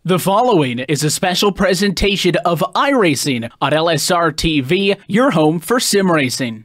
The following is a special presentation of iRacing on LSRTV, your home for sim racing.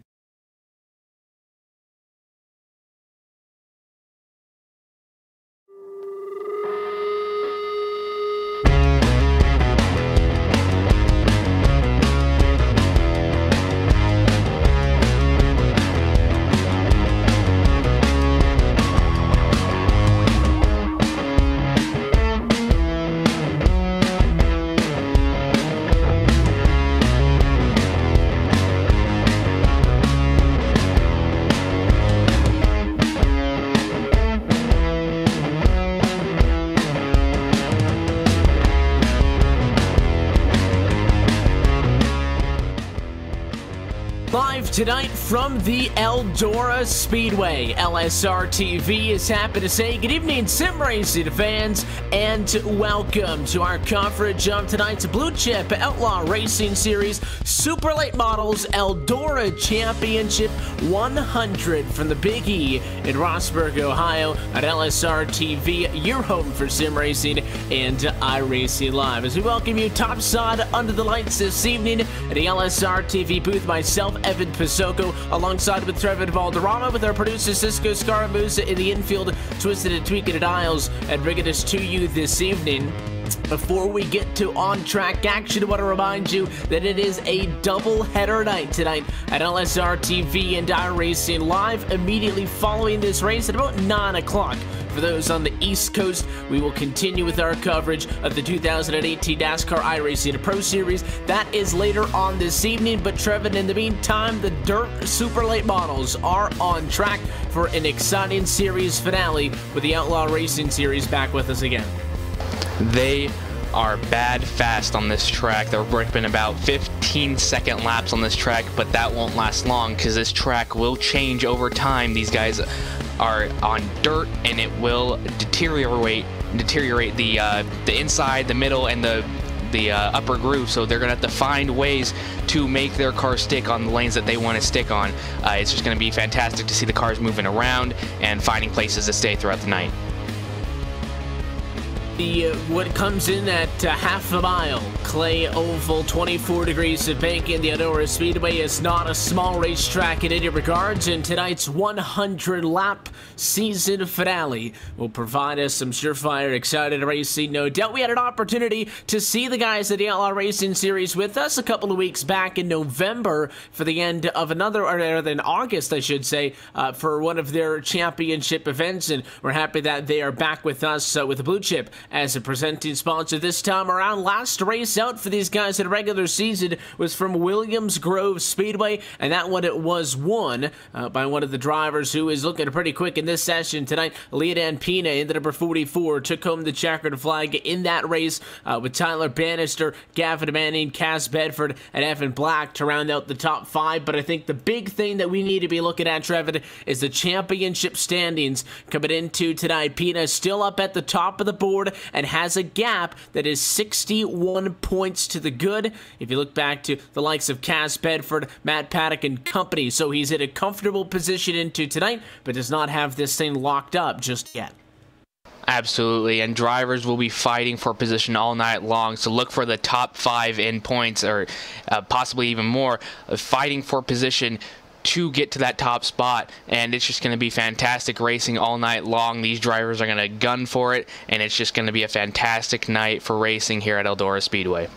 Live tonight from the Eldora Speedway, LSRTV is happy to say good evening, sim racing fans, and welcome to our coverage of tonight's Blue Chip Outlaw Racing Series Super Late Models Eldora Championship 100 from the Big E in Rossburg, Ohio at LSRTV, your home for sim racing and iRacing Live. As we welcome you topside under the lights this evening at the LSRTV booth, myself, Evan Pisoko, alongside with Trevor Valderrama, with our producer Cisco Scaramuza in the infield, twisted and tweaking at aisles, and bringing us to you this evening. Before we get to on-track action, I want to remind you that it is a double-header night tonight at LSRTV and iRacing Live. Immediately following this race at about 9 o'clock. For those on the East Coast, we will continue with our coverage of the 2018 NASCAR iRacing Pro Series. That is later on this evening, but Trevin, in the meantime, the Dirt Super Late Models are on track for an exciting series finale with the Outlaw Racing Series back with us again. They are bad fast on this track. They're working about 15-second laps on this track, but that won't last long because this track will change over time. These guys are on dirt, and it will deteriorate the inside, the middle, and the upper groove. So they're gonna have to find ways to make their car stick on the lanes that they want to stick on. It's just gonna be fantastic to see the cars moving around and finding places to stay throughout the night. What comes in at half a mile, clay oval, 24 degrees of banking. The Eldora Speedway is not a small racetrack in any regards, and tonight's 100-lap season finale will provide us some surefire, excited racing. No doubt we had an opportunity to see the guys at the Outlaw Racing Series with us a couple of weeks back in November for the end of another, or rather in August, I should say, for one of their championship events, and we're happy that they are back with us with the Blue Chip as a presenting sponsor this time around. Last race out for these guys in a regular season was from Williams Grove Speedway, and that one it was won by one of the drivers who is looking pretty quick in this session tonight. Leodan Pina in the number 44 took home the checkered flag in that race with Tyler Bannister, Gavin Manning, Cass Bedford, and Evan Black to round out the top 5. But I think the big thing that we need to be looking at, Trevor, is the championship standings coming into tonight. Pina is still up at the top of the board and has a gap that is 61 points to the good if you look back to the likes of Cass Bedford, Matt Paddock, and company. So he's in a comfortable position into tonight, but does not have this thing locked up just yet. Absolutely, and drivers will be fighting for position all night long, so look for the top 5 in points, or possibly even more, fighting for position to get to that top spot. And it's just going to be fantastic racing all night long. These drivers are going to gun for it, and it's just going to be a fantastic night for racing here at Eldora Speedway.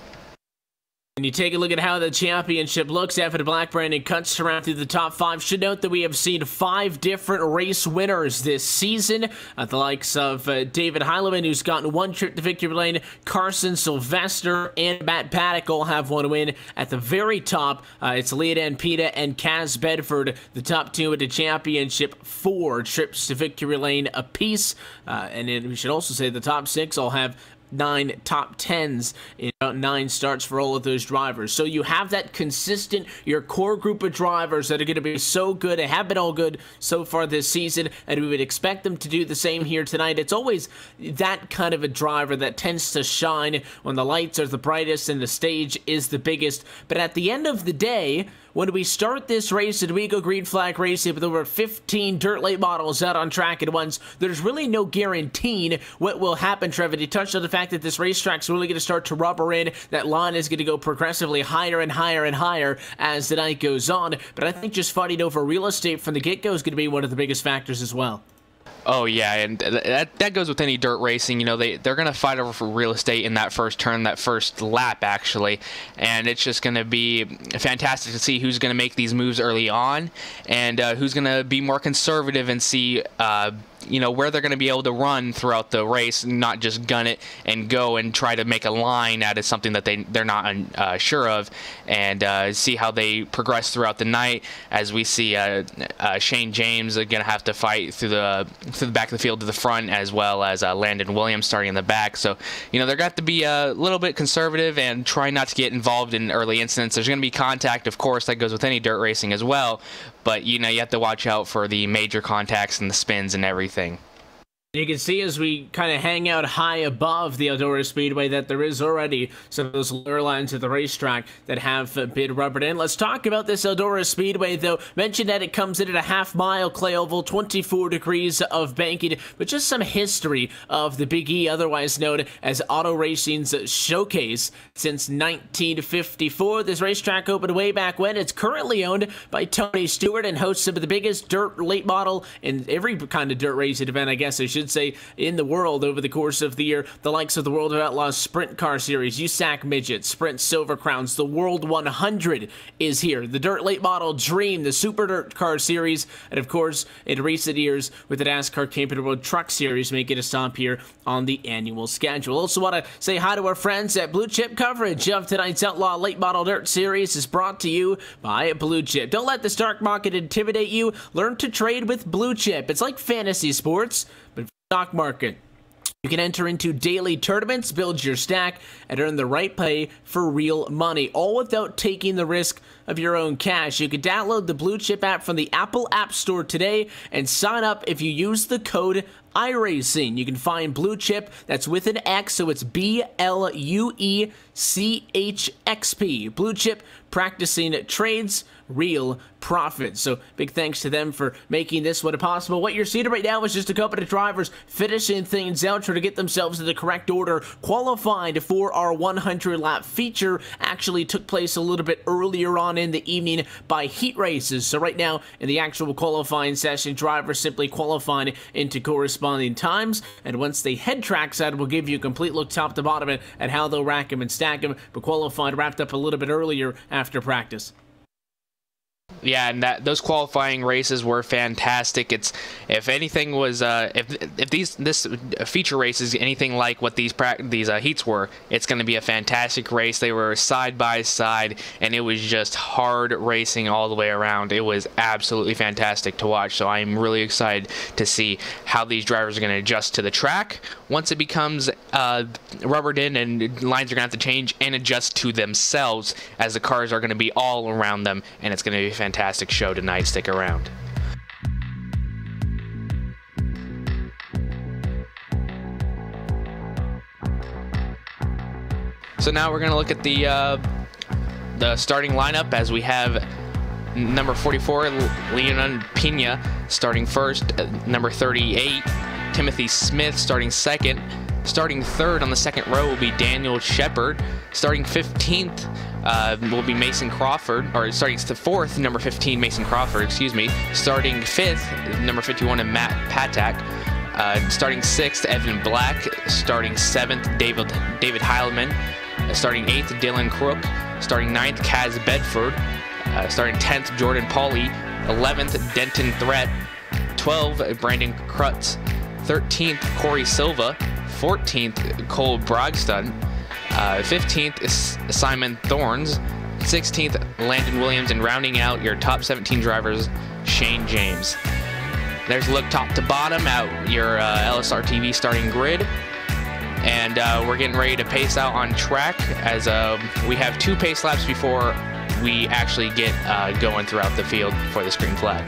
When you take a look at how the championship looks after the Black Brandon cuts around through the top 5, should note that we have seen 5 different race winners this season. The likes of David Heileman, who's gotten 1 trip to victory lane, Carson Sylvester, and Matt Paddock all have 1 win. At the very top, it's Leodan Pina and Cass Bedford, the top 2 at the championship, 4 trips to victory lane apiece. And then we should also say the top 6 all have 9 top 10s in about 9 starts for all of those drivers. So you have that consistent, your core group of drivers that are going to be so good and have been all good so far this season, and we would expect them to do the same here tonight. It's always that kind of a driver that tends to shine when the lights are the brightest and the stage is the biggest. But at the end of the day, when we start this race and we go green flag racing with over 15 dirt late models out on track at once, there's really no guaranteeing what will happen, Trevor. You touched on the fact that this racetrack's really going to start to rubber in. That line is going to go progressively higher and higher and higher as the night goes on. But I think just fighting over real estate from the get-go is going to be one of the biggest factors as well. Oh yeah, and that goes with any dirt racing. You know, they're going to fight over for real estate in that first turn, that first lap actually, and it's just going to be fantastic to see who's going to make these moves early on, and who's going to be more conservative and see you know, where they're going to be able to run throughout the race, not just gun it and go and try to make a line out of something that they're not sure of, and see how they progress throughout the night. As we see Shane James going to have to fight through the back of the field to the front, as well as Landon Williams starting in the back. So, you know, they're got to be a little bit conservative and try not to get involved in early incidents. There's going to be contact, of course, that goes with any dirt racing as well, but you know, you have to watch out for the major contacts and the spins and everything. You can see as we kind of hang out high above the Eldora Speedway that there is already some of those lower lines of the racetrack that have been rubbered in. Let's talk about this Eldora Speedway, though. Mentioned that it comes in at a half-mile clay oval, 24 degrees of banking, but just some history of the Big E, otherwise known as auto racing's showcase. Since 1954, this racetrack opened way back when. It's currently owned by Tony Stewart and hosts some of the biggest dirt late model in every kind of dirt racing event, I guess I should say, in the world over the course of the year. The likes of the World of Outlaws Sprint Car Series, USAC Midget, Sprint Silver Crowns, the World 100 is here, the Dirt Late Model Dream, the Super Dirt Car Series, and of course, in recent years, with the NASCAR Camping World Truck Series making a stop here on the annual schedule. Also want to say hi to our friends at Blue Chip. Coverage of tonight's Outlaw Late Model Dirt Series is brought to you by Blue Chip. Don't let the stock market intimidate you. Learn to trade with Blue Chip. It's like fantasy sports, but stock market. You can enter into daily tournaments, build your stack, and earn the right pay for real money, all without taking the risk of your own cash. You can download the Blue Chip app from the Apple App Store today and sign up if you use the code iRacing. You can find Blue Chip, that's with an X, so it's BLUECHXP. Blue Chip, practicing trades, real profit. So big thanks to them for making this one possible. What you're seeing right now is just a couple of drivers finishing things out, trying to get themselves in the correct order. Qualifying for our 100 lap feature actually took place a little bit earlier on in the evening by heat races. So right now in the actual qualifying session, drivers simply qualifying into corresponding times, and once they head trackside, we'll give you a complete look top to bottom at how they'll rack them and stack them. But qualifying wrapped up a little bit earlier after practice. Yeah, and those qualifying races were fantastic. It's, if anything was if this feature race is anything like what these heats were, it's going to be a fantastic race. They were side by side, and it was just hard racing all the way around. It was absolutely fantastic to watch. So I'm really excited to see how these drivers are going to adjust to the track once it becomes rubbered in, and lines are going to have to change and adjust to themselves, as the cars are going to be all around them, and it's going to be a fantastic show tonight. Stick around. So now we're going to look at the starting lineup, as we have number 44, Leon Pena, starting first. Number 38, Timothy Smith, starting second. Starting third on the second row will be Daniel Shepard. Starting 15th will be Mason Crawford, or starting the fourth, number 15, Mason Crawford, excuse me. Starting fifth, number 51, and Matt Patak. Starting sixth, Evan Black. Starting seventh, David Heilman. Starting eighth, Dylan Crook. Starting ninth, Kaz Bedford. Starting 10th, Jordan Pauly. 11th, Denton Threat. 12th, Brandon Krutz. 13th, Corey Silva. 14th, Cole Brogston. 15th is Simon Thorns. 16th, Landon Williams, and rounding out your top 17 drivers, Shane James. There's a look top to bottom at your LSRTV starting grid. and we're getting ready to pace out on track as we have 2 pace laps before we actually get going throughout the field for this green flag.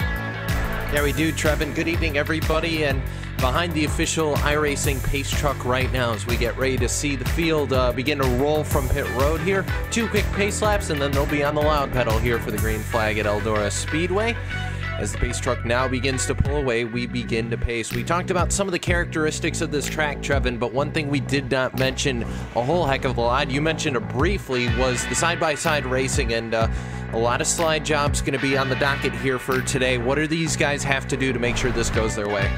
Yeah, we do, Trevin. Good evening, everybody, and behind the official iRacing pace truck right now as we get ready to see the field begin to roll from pit road here. 2 quick pace laps, and then they'll be on the loud pedal here for the green flag at Eldora Speedway. As the pace truck now begins to pull away, we begin to pace. We talked about some of the characteristics of this track, Trevin, but one thing we did not mention a whole heck of a lot, you mentioned it briefly, was the side-by-side racing, and a lot of slide jobs going to be on the docket here for today. What do these guys have to do to make sure this goes their way?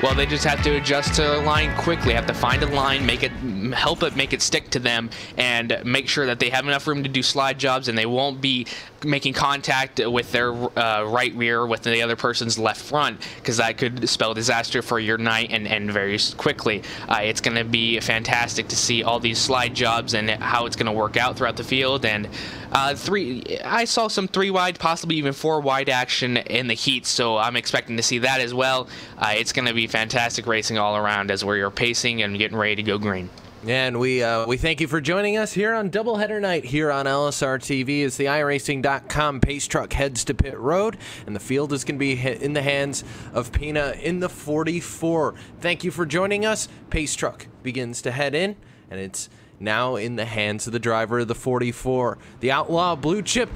Well, they just have to adjust to their line quickly, have to find a line, make it stick to them, and make sure that they have enough room to do slide jobs and they won't be making contact with their right rear with the other person's left front, because that could spell disaster for your night and end very quickly. It's going to be fantastic to see all these slide jobs and how it's going to work out throughout the field. And I saw some 3 wide, possibly even 4 wide action in the heat, so I'm expecting to see that as well. It's going to be fantastic racing all around as we're pacing and getting ready to go green. And we thank you for joining us here on doubleheader night here on LSRTV as the iRacing.com pace truck heads to pit road, and the field is going to be in the hands of Pina in the 44. Thank you for joining us. Pace truck begins to head in, and it's now in the hands of the driver of the 44. The Outlaw Blue Chip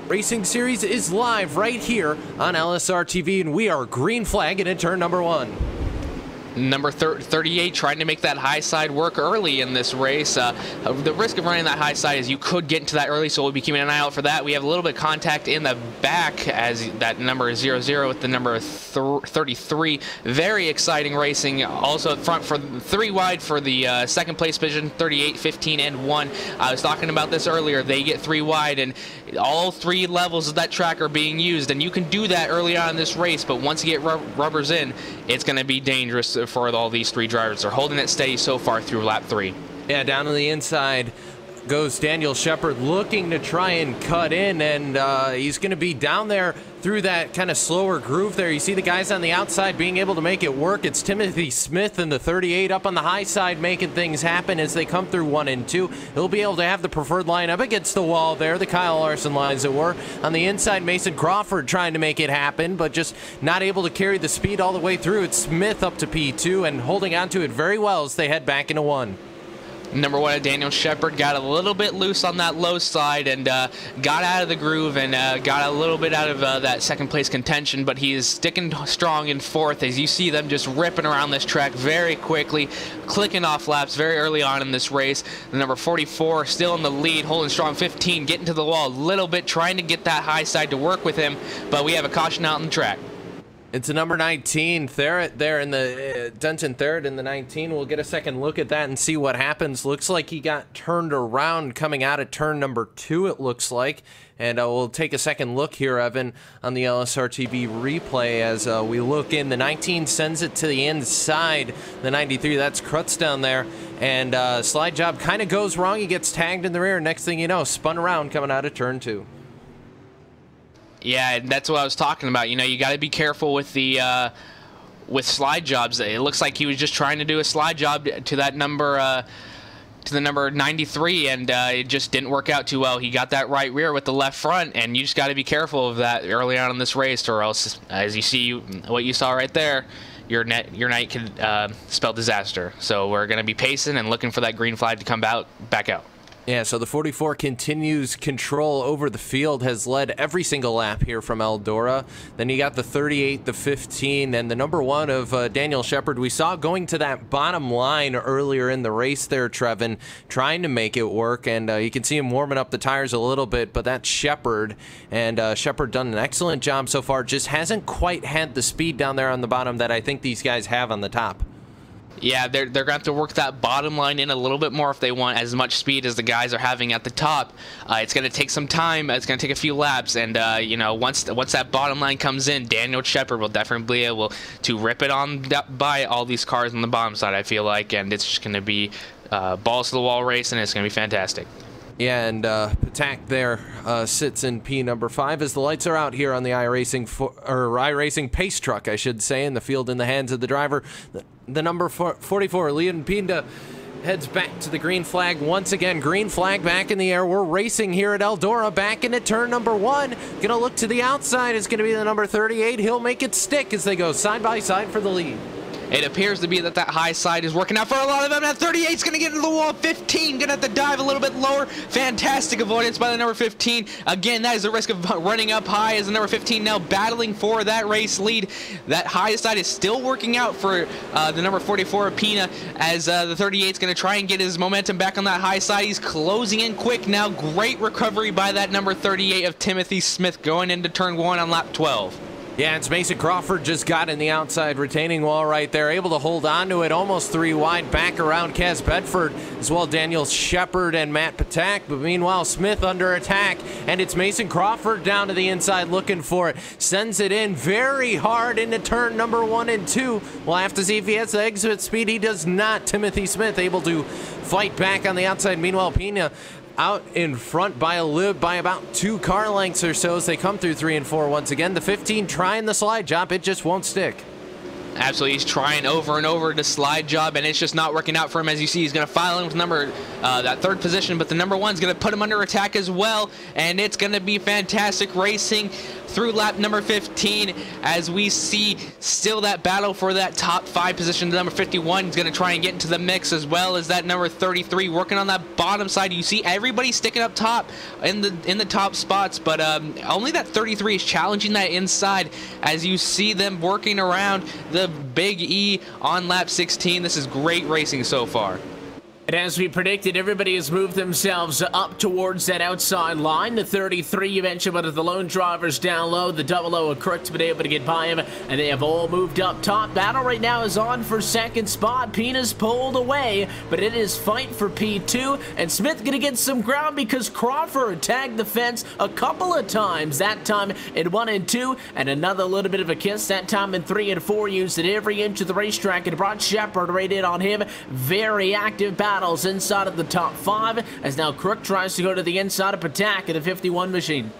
Racing Series is live right here on LSRTV, and we are green flag into turn number 1. Number 38 trying to make that high side work early in this race. The risk of running that high side is you could get into that early, so we'll be keeping an eye out for that. We have a little bit of contact in the back as that number is 00 with the number 33. Very exciting racing. Also up front for 3 wide for the second place position, 38, 15, and 1. I was talking about this earlier. They get 3 wide, and all 3 levels of that track are being used, and you can do that early on in this race, but once you get rubbers in, it's going to be dangerous for all these 3 drivers. They're holding it steady so far through lap 3. Yeah, down on the inside goes Daniel Shepard looking to try and cut in, and he's going to be down there through that kind of slower groove there. You see the guys on the outside being able to make it work. It's Timothy Smith and the 38 up on the high side making things happen as they come through 1 and 2. He'll be able to have the preferred line up against the wall there, the Kyle Larson lines that were. On the inside, Mason Crawford trying to make it happen, but just not able to carry the speed all the way through. It's Smith up to P2 and holding on to it very well as they head back into 1. Number 1, Daniel Shepard got a little bit loose on that low side and got out of the groove and got a little bit out of that second place contention, but he is sticking strong in 4th as you see them just ripping around this track very quickly, clicking off laps very early on in this race. The number 44 still in the lead, holding strong. 15 getting to the wall a little bit, trying to get that high side to work with him, but we have a caution out on the track. It's a number 19, Therrett there in the Denton Therrett in the 19. We'll get a second look at that and see what happens. Looks like he got turned around coming out of turn number 2, it looks like. And we'll take a second look here, Evan, on the LSRTV replay as we look in. The 19 sends it to the inside. The 93, that's Krutz down there. And slide job kind of goes wrong. He gets tagged in the rear. Next thing you know, spun around coming out of turn 2. Yeah, that's what I was talking about. You know, you got to be careful with the with slide jobs. It looks like he was just trying to do a slide job to that number, to the number 93, and it just didn't work out too well. He got that right rear with the left front, and you just got to be careful of that early on in this race, or else, as you see what you saw right there, your night could spell disaster. So we're going to be pacing and looking for that green flag to come back out. Yeah, so the 44 continues control over the field, has led every single lap here from Eldora. Then you got the 38, the 15, and the number 1 of Daniel Shepard. We saw going to that bottom line earlier in the race there, Trevin, trying to make it work, and you can see him warming up the tires a little bit, but that's Shepard, and Shepard done an excellent job so far, just hasn't quite had the speed down there on the bottom that I think these guys have on the top. Yeah, they're going to have to work that bottom line in a little bit more if they want as much speed as the guys are having at the top. It's going to take some time. It's going to take a few laps, and you know, once that bottom line comes in, Daniel Shepard will definitely be able to rip it on by all these cars on the bottom side, I feel like, and it's just going to be balls to the wall race, and it's going to be fantastic. Yeah, and Patak there sits in P number 5 as the lights are out here on the iRacing pace truck, I should say, in the field in the hands of the driver. The number 44, Leon Pinda, heads back to the green flag once again. Green flag back in the air. We're racing here at Eldora, back into turn number 1. Gonna look to the outside is gonna be the number 38. He'll make it stick as they go side by side for the lead. It appears to be that high side is working out for a lot of them. That 38's going to get into the wall. 15 going to have to dive a little bit lower. Fantastic avoidance by the number 15. Again, that is the risk of running up high as the number 15 now battling for that race lead. That high side is still working out for the number 44, Pina, as the 38's going to try and get his momentum back on that high side. He's closing in quick now. Great recovery by that number 38 of Timothy Smith going into turn 1 on lap 12. Yeah, it's Mason Crawford just got in the outside retaining wall right there, able to hold on to it almost 3 wide back around Kaz Bedford, as well Daniel Shepard and Matt Patak. But meanwhile, Smith under attack, and it's Mason Crawford down to the inside looking for it. Sends it in very hard into turn number 1 and 2. We'll have to see if he has the exit speed. He does not. Timothy Smith able to fight back on the outside. Meanwhile, Pina out in front by about 2 car lengths or so as they come through 3 and 4 once again. The 15 trying the slide job, it just won't stick. Absolutely, he's trying over and over to slide job, and it's just not working out for him. As you see, he's going to file in with that 3rd position, but the number 1's going to put him under attack as well, and it's going to be fantastic racing through lap number 15 as we see still that battle for that top 5 position. The number 51 is going to try and get into the mix, as well as that number 33 working on that bottom side. You see everybody sticking up top in the top spots, but only that 33 is challenging that inside as you see them working around the Big E on lap 16. This is great racing so far. And as we predicted, everybody has moved themselves up towards that outside line. The 33 you mentioned, but the lone driver's down low. The 00 Crook's been able to get by him, and they have all moved up top. Battle right now is on for 2nd spot. Pina's pulled away, but it is fight for P2, and Smith gonna get some ground because Crawford tagged the fence a couple of times. That time in 1 and 2, and another little bit of a kiss. That time in 3 and 4, used it every inch of the racetrack and brought Shepard right in on him. Very active battle inside of the top 5 as now Crook tries to go to the inside of Patak at the 51 machine.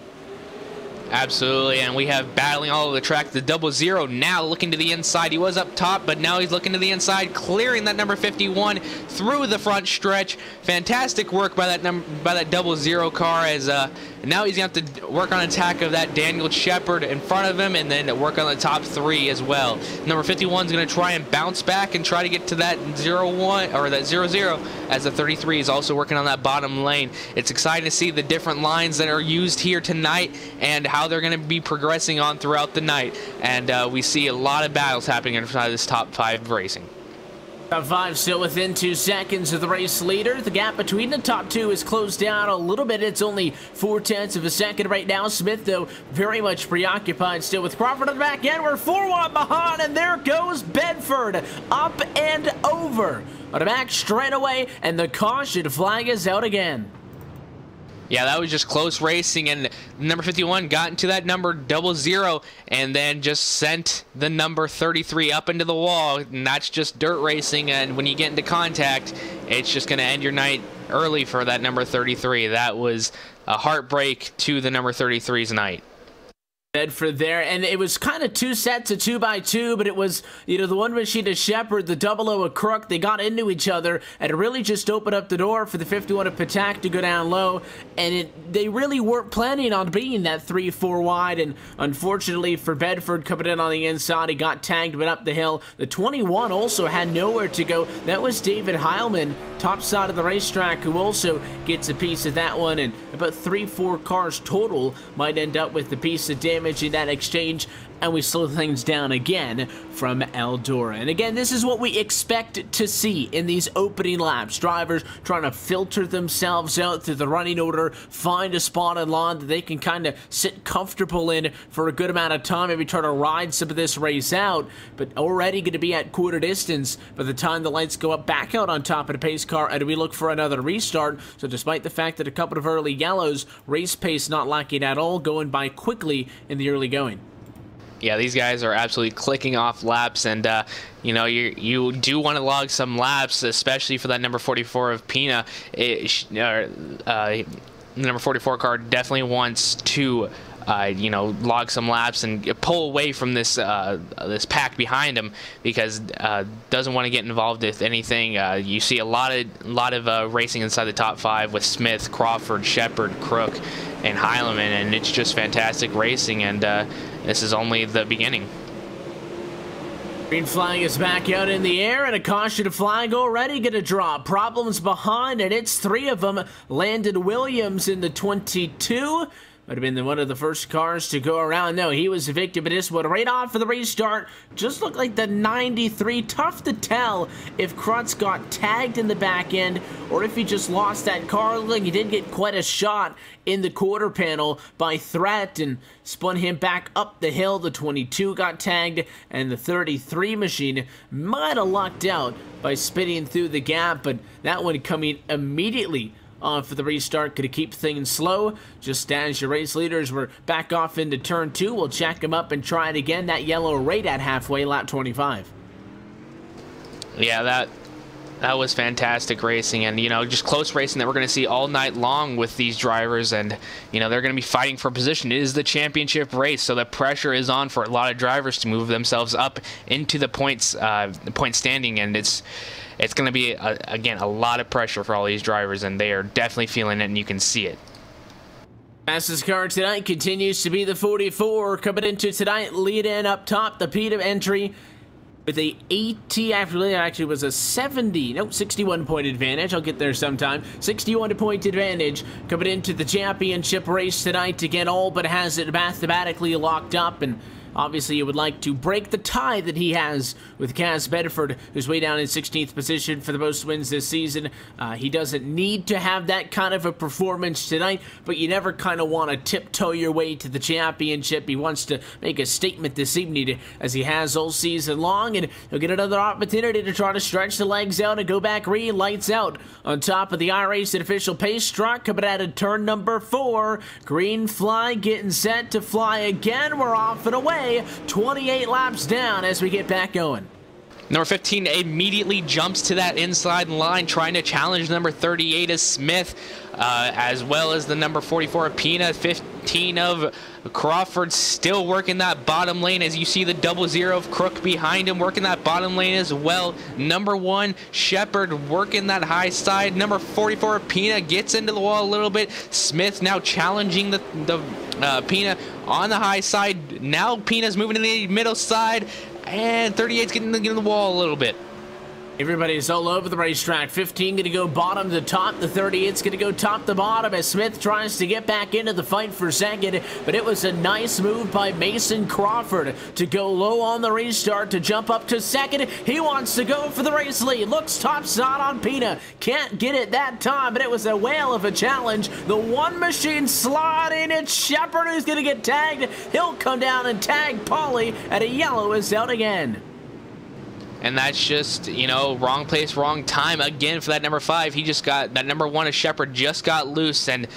Absolutely, and we have battling all over the track. The 00 now looking to the inside. He was up top, but now he's looking to the inside, clearing that number 51 through the front stretch. Fantastic work by that 00 car as now he's going to have to work on attack of that Daniel Shepard in front of him and then work on the top 3 as well. Number 51 is going to try and bounce back and try to get to that 01 or that 00 as the 33 is also working on that bottom lane. It's exciting to see the different lines that are used here tonight and how they're going to be progressing on throughout the night. And we see a lot of battles happening inside this top 5 racing. Top 5 still within 2 seconds of the race leader. The gap between the top 2 is closed down a little bit. It's only 0.4 of a second right now. Smith, though, very much preoccupied still with Crawford on the back end. We're 4 wide behind, and there goes Bedford up and over. On the back straight away, and the caution flag is out again. Yeah, that was just close racing, and number 51 got into that number 00 and then just sent the number 33 up into the wall, and that's just dirt racing, and when you get into contact, it's just going to end your night early for that number 33. That was a heartbreak to the number 33's night. Bedford there, and it was kind of 2 sets of 2x2, but it was, you know, the 1 machine to Shepard, the 00 of Crook. They got into each other, and it really just opened up the door for the 51 of Patak to go down low, and they really weren't planning on being that 3-4 wide, and unfortunately for Bedford coming in on the inside, he got tagged, went up the hill. The 21 also had nowhere to go. That was David Heilman, top side of the racetrack, who also gets a piece of that one, and about 3-4 cars total might end up with the piece of damage in that exchange, and we slow things down again from Eldora. And again, this is what we expect to see in these opening laps. Drivers trying to filter themselves out through the running order, find a spot in line that they can kind of sit comfortable in for a good amount of time, maybe try to ride some of this race out, but already going to be at quarter distance by the time the lights go up back out on top of the pace car, and we look for another restart. So despite the fact that a couple of early yellows, race pace not lacking at all, going by quickly in the early going. Yeah, these guys are absolutely clicking off laps, and you know, you do want to log some laps, especially for that number 44 of Pina. The number 44 car definitely wants to you know, log some laps and pull away from this this pack behind him, because doesn't want to get involved with anything. You see a lot of racing inside the top 5 with Smith, Crawford, Shepard, Crook, and Heileman, and it's just fantastic racing, and this is only the beginning. Green flag is back out in the air, and a caution flag already going to drop. Problems behind, and it's 3 of them. Landon Williams in the 22. Might have been one of the first cars to go around. No, he was a victim of this one right off of the restart. Just looked like the 93. Tough to tell if Krutz got tagged in the back end or if he just lost that car. Look, he did get quite a shot in the quarter panel by Threat and spun him back up the hill. The 22 got tagged, and the 33 machine might have lucked out by spinning through the gap, but that one coming immediately for the restart could keep things slow. Just as your race leaders were back off into turn 2, we'll check them up and try it again. That yellow right at halfway, lap 25. Yeah, that was fantastic racing, and you know, just close racing that we're going to see all night long with these drivers, and you know, they're going to be fighting for position. It is the championship race, so the pressure is on for a lot of drivers to move themselves up into the points point standing, and it's going to be again a lot of pressure for all these drivers, and they are definitely feeling it, and you can see it. Fastest car tonight continues to be the 44. Coming into tonight, lead in up top, the Pina entry with a 80, actually was a 61 point advantage. I'll get there sometime. 61 point advantage coming into the championship race tonight. Again, all but has it mathematically locked up, and obviously you would like to break the tie that he has with Cas Bedford, who's way down in 16th position for the most wins this season. He doesn't need to have that kind of a performance tonight, but you never kind of want to tiptoe your way to the championship. He wants to make a statement this evening, as he has all season long, and he'll get another opportunity to try to stretch the legs out and go back lights out on top of the iRacing official pace truck. Coming out of turn number 4, green flag getting set to fly again. We're off and away. 28 laps down as we get back going. Number 15 immediately jumps to that inside line, trying to challenge number 38 of Smith, as well as the number 44 of Pina. 15 of Crawford still working that bottom lane, as you see the 00 of Crook behind him working that bottom lane as well. Number 1 Shepard working that high side. Number 44 of Pina gets into the wall a little bit. Smith now challenging the Pina on the high side. Now Pina's moving to the middle side, and 38's getting in the wall a little bit. Everybody's all over the racetrack. 15 going to go bottom to top. The 38's going to go top to bottom as Smith tries to get back into the fight for second. But it was a nice move by Mason Crawford to go low on the restart to jump up to second. He wants to go for the race lead. Looks top shot on Pina. Can't get it that time, but it was a whale of a challenge. The one machine sliding. It's Shepard who's going to get tagged. He'll come down and tag Pauly, and a yellow is out again. And that's just, you know, wrong place, wrong time again for that number 5. He just got, that number 1 of Shepard just got loose, and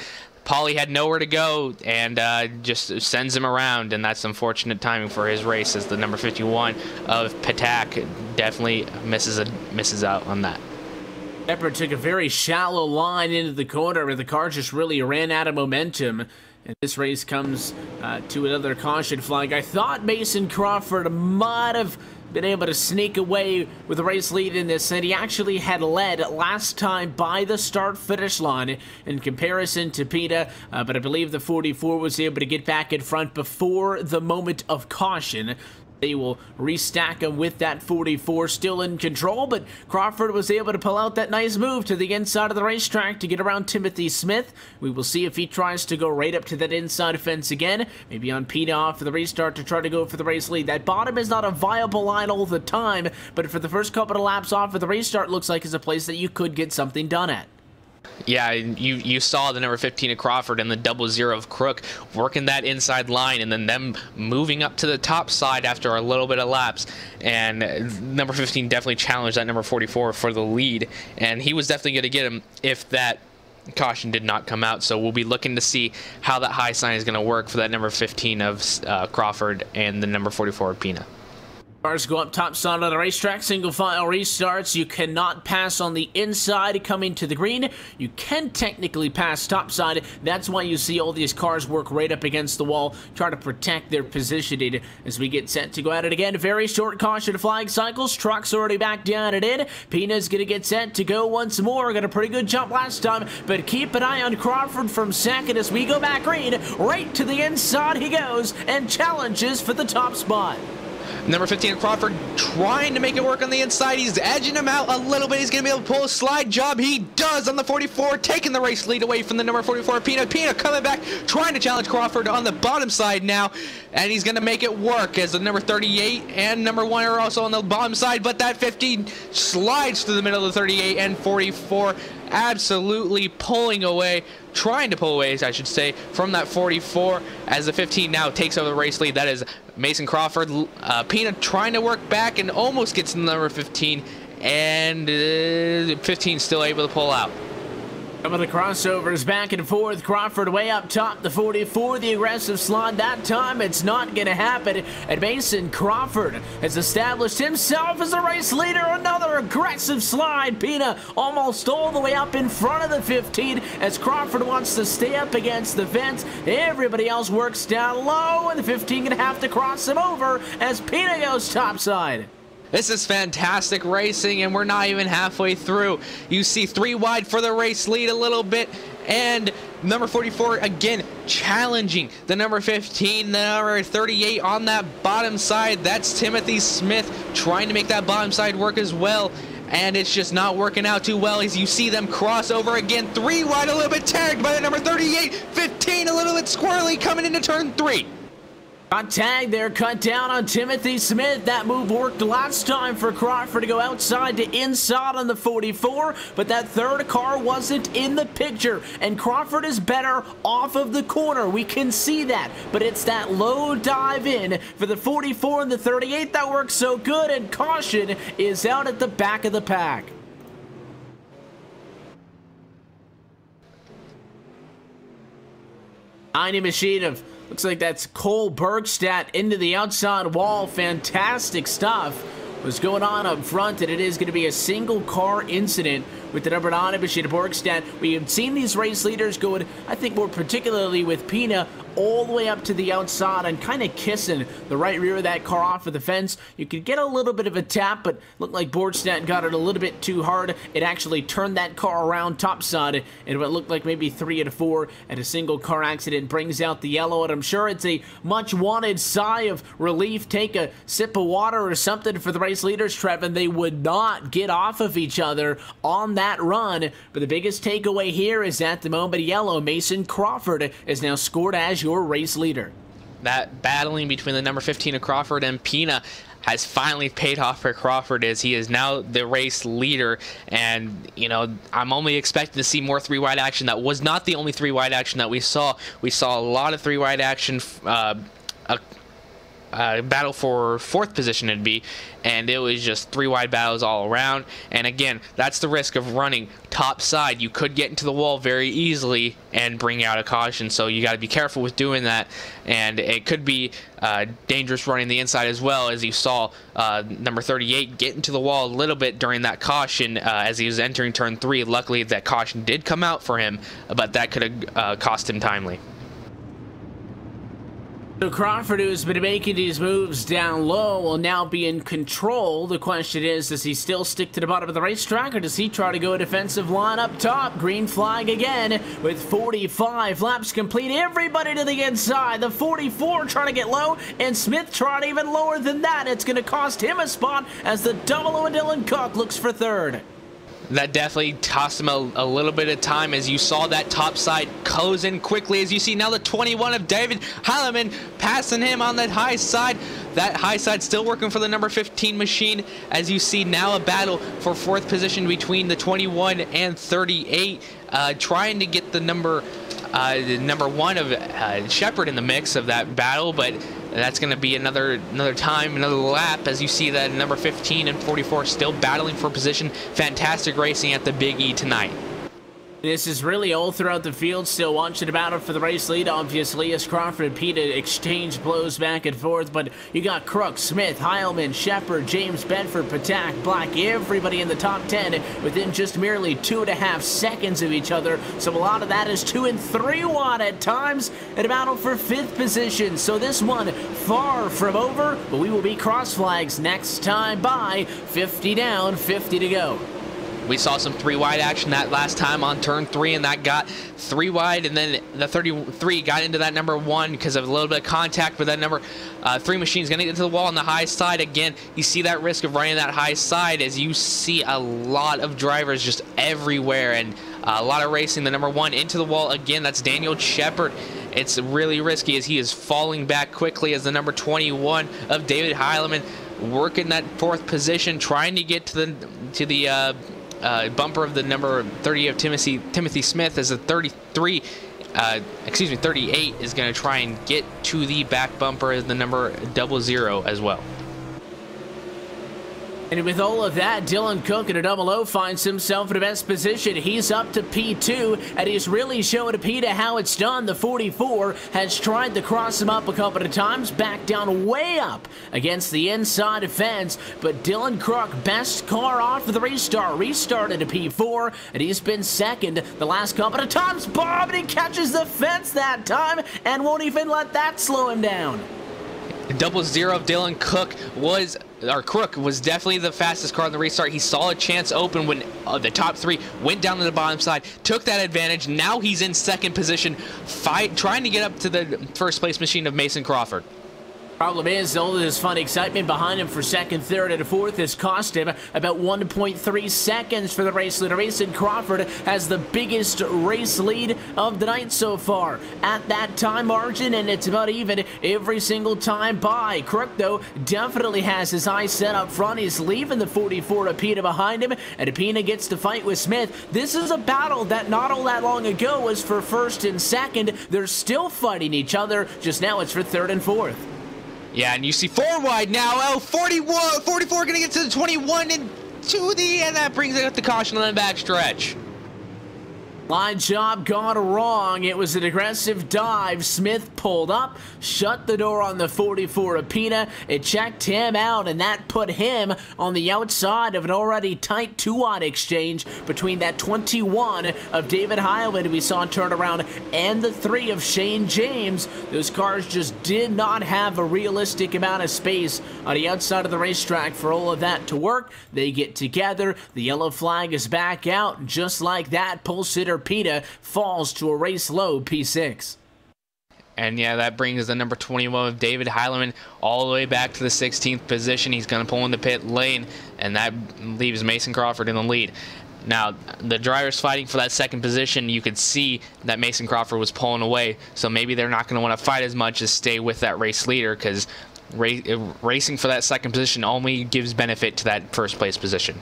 Pauly had nowhere to go, and just sends him around, and that's unfortunate timing for his race, as the number 51 of Patak definitely misses out on that. Shepard took a very shallow line into the corner, where the car just really ran out of momentum. And this race comes to another caution flag. I thought Mason Crawford might have been able to sneak away with the race lead in this, and he actually had led last time by the start-finish line in comparison to Pina, but I believe the 44 was able to get back in front before the moment of caution. They will restack him with that 44 still in control, but Crawford was able to pull out that nice move to the inside of the racetrack to get around Timothy Smith. We will see if he tries to go right up to that inside fence again, maybe on Pina off for the restart to try to go for the race lead. That bottom is not a viable line all the time, but for the first couple of laps off of the restart, looks like it's a place that you could get something done at. Yeah, you saw the number 15 of Crawford and the 00 of Crook working that inside line, and then them moving up to the top side after a little bit of laps. And number 15 definitely challenged that number 44 for the lead, and he was definitely going to get him if that caution did not come out, so we'll be looking to see how that high sign is going to work for that number 15 of Crawford and the number 44 of Pina. Cars go up top side on the racetrack, single file restarts. You cannot pass on the inside coming to the green. You can technically pass top side. That's why you see all these cars work right up against the wall, try to protect their positioning as we get set to go at it again. Very short caution flag cycles. Truck's already back down and in. Pina's going to get set to go once more. Got a pretty good jump last time, but keep an eye on Crawford from second as we go back green. Right to the inside he goes and challenges for the top spot. Number 15, Crawford, trying to make it work on the inside. He's edging him out a little bit. He's going to be able to pull a slide job. He does on the 44, taking the race lead away from the number 44, Pina. Pina coming back, trying to challenge Crawford on the bottom side now, and he's going to make it work as the number 38 and number 1 are also on the bottom side, but that 15 slides through the middle of the 38 and 44, absolutely pulling away, trying to pull away, I should say, from that 44 as the 15 now takes over the race lead. That is Mason Crawford. Pina trying to work back and almost gets to number 15, and 15 still able to pull out. Some of the crossovers back and forth. Crawford way up top, the 44, the aggressive slide. That time it's not going to happen. And Mason Crawford has established himself as a race leader. Another aggressive slide. Pina almost all the way up in front of the 15 as Crawford wants to stay up against the fence. Everybody else works down low, and the 15 going to have to cross him over as Pina goes topside. This is fantastic racing, and we're not even halfway through. You see 3 wide for the race lead a little bit, and number 44 again challenging the number 15, the number 38 on that bottom side. That's Timothy Smith trying to make that bottom side work as well, and it's just not working out too well as you see them cross over again. 3 wide, a little bit tagged by the number 38, 15 a little bit squirrely coming into turn 3. Got tagged there, cut down on Timothy Smith. That move worked last time for Crawford to go outside to inside on the 44, but that third car wasn't in the picture, and Crawford is better off of the corner. We can see that, but it's that low dive in for the 44 and the 38 that works so good, and caution is out at the back of the pack. Tiny machine of, looks like that's Cole Bergstadt into the outside wall. Fantastic stuff was going on up front, and it is going to be a single car incident with the number 9 machine of Bergstadt. We have seen these race leaders going, I think more particularly with Pina, all the way up to the outside and kind of kissing the right rear of that car off of the fence. You could get a little bit of a tap, but looked like Bergstadt got it a little bit too hard. It actually turned that car around topside, and what looked like maybe 3 out of 4, and a single car accident brings out the yellow, and I'm sure it's a much wanted sigh of relief. Take a sip of water or something for the race leaders, Trevin. They would not get off of each other on that run, but the biggest takeaway here is at the moment yellow, Mason Crawford is now scored as your race leader. That battling between the number 15 of Crawford and Pina has finally paid off for Crawford, as he is now the race leader. And you know, I'm only expecting to see more 3 wide action. That was not the only 3 wide action that we saw. We saw a lot of 3 wide action, battle for 4th position it'd be, and it was just 3 wide battles all around. And again, that's the risk of running top side. You could get into the wall very easily and bring out a caution, so you got to be careful with doing that, and it could be dangerous running the inside as well, as you saw number 38 get into the wall a little bit during that caution as he was entering turn 3. Luckily that caution did come out for him, but that could have cost him timely. So Crawford, who's been making these moves down low, will now be in control. The question is, does he still stick to the bottom of the racetrack, or does he try to go a defensive line up top? Green flag again with 45 laps complete. Everybody to the inside. The 44 trying to get low, and Smith trying even lower than that. It's going to cost him a spot as the 00 and Dylan Cook looks for 3rd. That definitely tossed him a little bit of time, as you saw that top side close in quickly. As you see now the 21 of David Heilemann passing him on that high side. That high side still working for the number 15 machine, as you see now a battle for 4th position between the 21 and 38, trying to get the number 1 of Checkered in the mix of that battle, but that's going to be another time, another lap, as you see that number 15 and 44 still battling for position. Fantastic racing at the Big E tonight. This is really all throughout the field, still watching the battle for the race lead, obviously, as Crawford and Peta exchange blows back and forth, but you got Crook, Smith, Heilman, Shepard, James, Bedford, Patak, Black, everybody in the top 10 within just merely 2.5 seconds of each other, so a lot of that is 2 and 3 wide at times, in a battle for 5th position, so this one far from over, but we will be cross flags next time by 50 down, 50 to go. We saw some 3 wide action that last time on turn 3, and that got 3 wide, and then the 33 got into that number 1 because of a little bit of contact, but that number 3 machine's going to get into the wall on the high side. Again, you see that risk of running that high side as you see a lot of drivers just everywhere, and a lot of racing. The number 1 into the wall again, that's Daniel Shepard. It's really risky as he is falling back quickly as the number 21 of David Heileman working that 4th position, trying to get to the bumper of the number 30 of Timothy Smith, as the 38 is going to try and get to the back bumper as the number 00 as well. And with all of that, Dylan Cook in a 00 finds himself in the best position. He's up to P2, and he's really showing Peta how it's done. The 44 has tried to cross him up a couple of times, back down way up against the inside fence. But Dylan Cook, best car off of the restart, restarted to P4, and he's been second the last couple of times. Bob, and he catches the fence that time and won't even let that slow him down. 00 of Dylan Cook Crook was definitely the fastest car in the restart. He saw a chance open when the top 3 went down to the bottom side, took that advantage. Now he's in 2nd position, trying to get up to the 1st place machine of Mason Crawford. Problem is, all this fun excitement behind him for 2nd, 3rd, and 4th has cost him about 1.3 seconds for the race leader. Mason Crawford has the biggest race lead of the night so far at that time margin, and it's about even every single time by. Crook, though, definitely has his eyes set up front. He's leaving the 44 of Peta behind him, and Peta gets to fight with Smith. This is a battle that not all that long ago was for 1st and 2nd. They're still fighting each other, just now it's for 3rd and 4th. Yeah, and you see 4 wide now. Oh, 44 going to get to the 21 and to the end. That brings it up the caution on the back stretch. Line job gone wrong. It was an aggressive dive. Smith pulled up, shut the door on the 44 of Peta. It checked him out, and that put him on the outside of an already tight 2-wide exchange between that 21 of David Heilman, we saw turn around, and the 3 of Shane James. Those cars just did not have a realistic amount of space on the outside of the racetrack for all of that to work. They get together. The yellow flag is back out. Just like that, pole sitter Peta falls to a race low P6. And yeah, that brings the number 21 of David Heileman all the way back to the 16th position. He's going to pull in the pit lane, and that leaves Mason Crawford in the lead. Now, the drivers fighting for that 2nd position, you could see that Mason Crawford was pulling away, so maybe they're not going to want to fight as much as stay with that race leader, because racing for that 2nd position only gives benefit to that 1st place position.